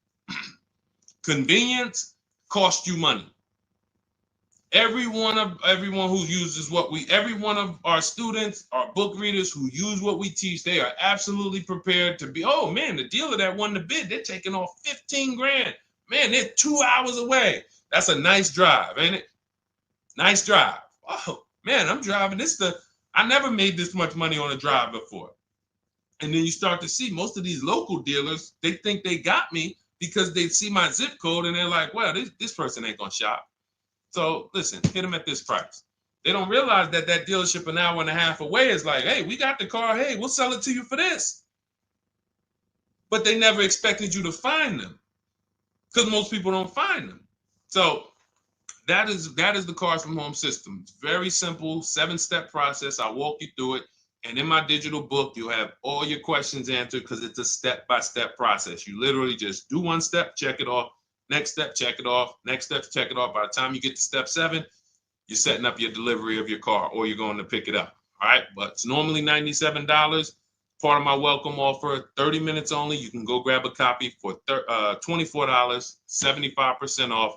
Convenience costs you money. Every one of our students, our book readers who use what we teach, they are absolutely prepared to be, oh man, the dealer that won the bid, they're taking off $15,000. Man, they're 2 hours away. That's a nice drive, ain't it? Nice drive. Oh man, I'm driving I never made this much money on a drive before. And then you start to see most of these local dealers, they think they got me, because they see my zip code and they're like, well, this person ain't gonna shop. So listen, hit them at this price. They don't realize that that dealership an hour and a half away is like, hey, we got the car. Hey, we'll sell it to you for this. But they never expected you to find them because most people don't find them. So that is the Cars from Home system. It's very simple, 7-step process. I'll walk you through it. And in my digital book, you'll have all your questions answered because it's a step-by-step process. You literally just do one step, check it off. Next step, check it off. Next step, check it off. By the time you get to step 7, you're setting up your delivery of your car or you're going to pick it up. All right. But it's normally $97. Part of my welcome offer, 30 minutes only. You can go grab a copy for $24, 75% off,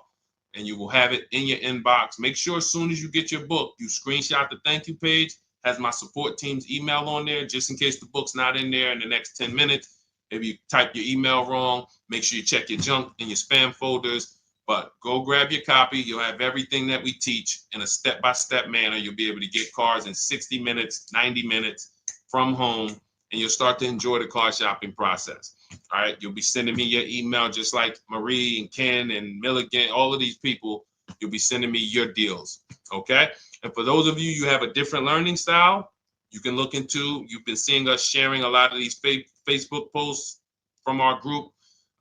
and you will have it in your inbox. Make sure as soon as you get your book, you screenshot the thank you page, has my support team's email on there, just in case the book's not in there in the next 10 minutes. If you type your email wrong, make sure you check your junk and your spam folders. But go grab your copy. You'll have everything that we teach in a step-by-step manner. You'll be able to get cars in 60 minutes, 90 minutes from home, and you'll start to enjoy the car shopping process. All right. You'll be sending me your email just like Marie and Ken and Milligan, all of these people. You'll be sending me your deals. Okay. And for those of you, you have a different learning style, you can look into, you've been seeing us sharing a lot of these Facebook posts from our group.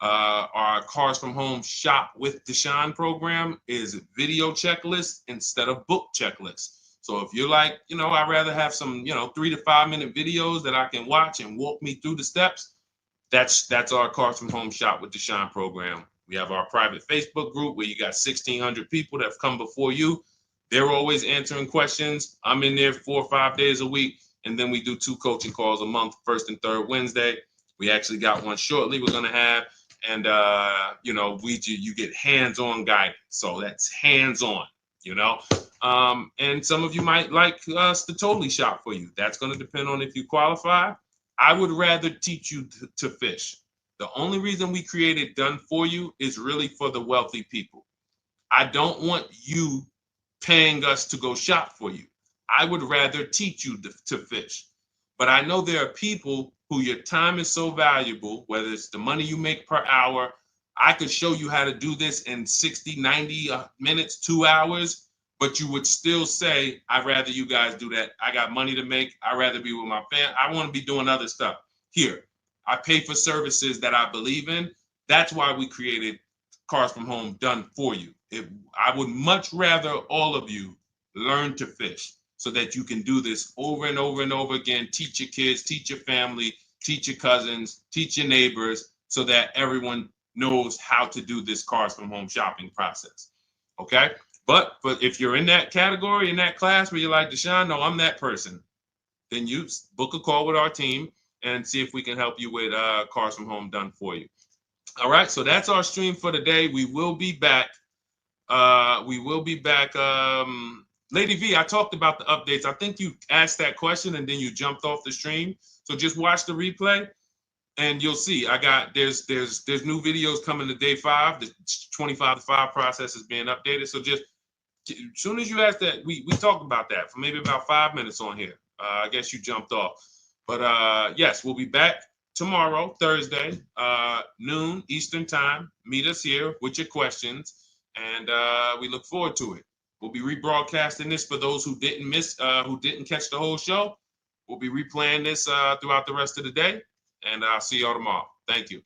Our Cars from Home Shop with Deshone program is video checklist instead of book checklist. So if you're like, I'd rather have some, 3 to 5 minute videos that I can watch and walk me through the steps, that's our Cars from Home Shop with Deshone program. We have our private Facebook group where you got 1,600 people that have come before you. They're always answering questions. I'm in there 4 or 5 days a week. And then we do 2 coaching calls a month, first and third Wednesday. We actually got one shortly we're going to have. And, you get hands-on guidance. So that's hands-on, and some of you might like us to totally shop for you. That's going to depend on if you qualify. I would rather teach you to fish. The only reason we created Done For You is really for the wealthy people. I don't want you paying us to go shop for you. I would rather teach you to fish. But I know there are people who your time is so valuable, whether it's the money you make per hour. I could show you how to do this in 60, 90 minutes, 2 hours, but you would still say, I'd rather you guys do that. I got money to make. I'd rather be with my family. I want to be doing other stuff. Here, I pay for services that I believe in. That's why we created Cars from Home Done For You. I would much rather all of you learn to fish so that you can do this over and over and over again. Teach your kids, teach your family, teach your cousins, teach your neighbors, so that everyone knows how to do this Cars from Home shopping process. Okay? But if you're in that category, in that class where you're like, Deshone, no, I'm that person, then you book a call with our team and see if we can help you with Cars from Home Done For You. All right, so that's our stream for today. We will be back. Lady V, I talked about the updates. I think you asked that question and then you jumped off the stream. So just watch the replay and you'll see. There's new videos coming to day 5. The 25 to 5 process is being updated. So just as soon as you asked that, we talked about that for maybe about 5 minutes on here. I guess you jumped off. But yes, we'll be back tomorrow, Thursday, noon Eastern time. Meet us here with your questions, and we look forward to it. We'll be rebroadcasting this for those who didn't catch the whole show. We'll be replaying this throughout the rest of the day, and I'll see y'all tomorrow. Thank you.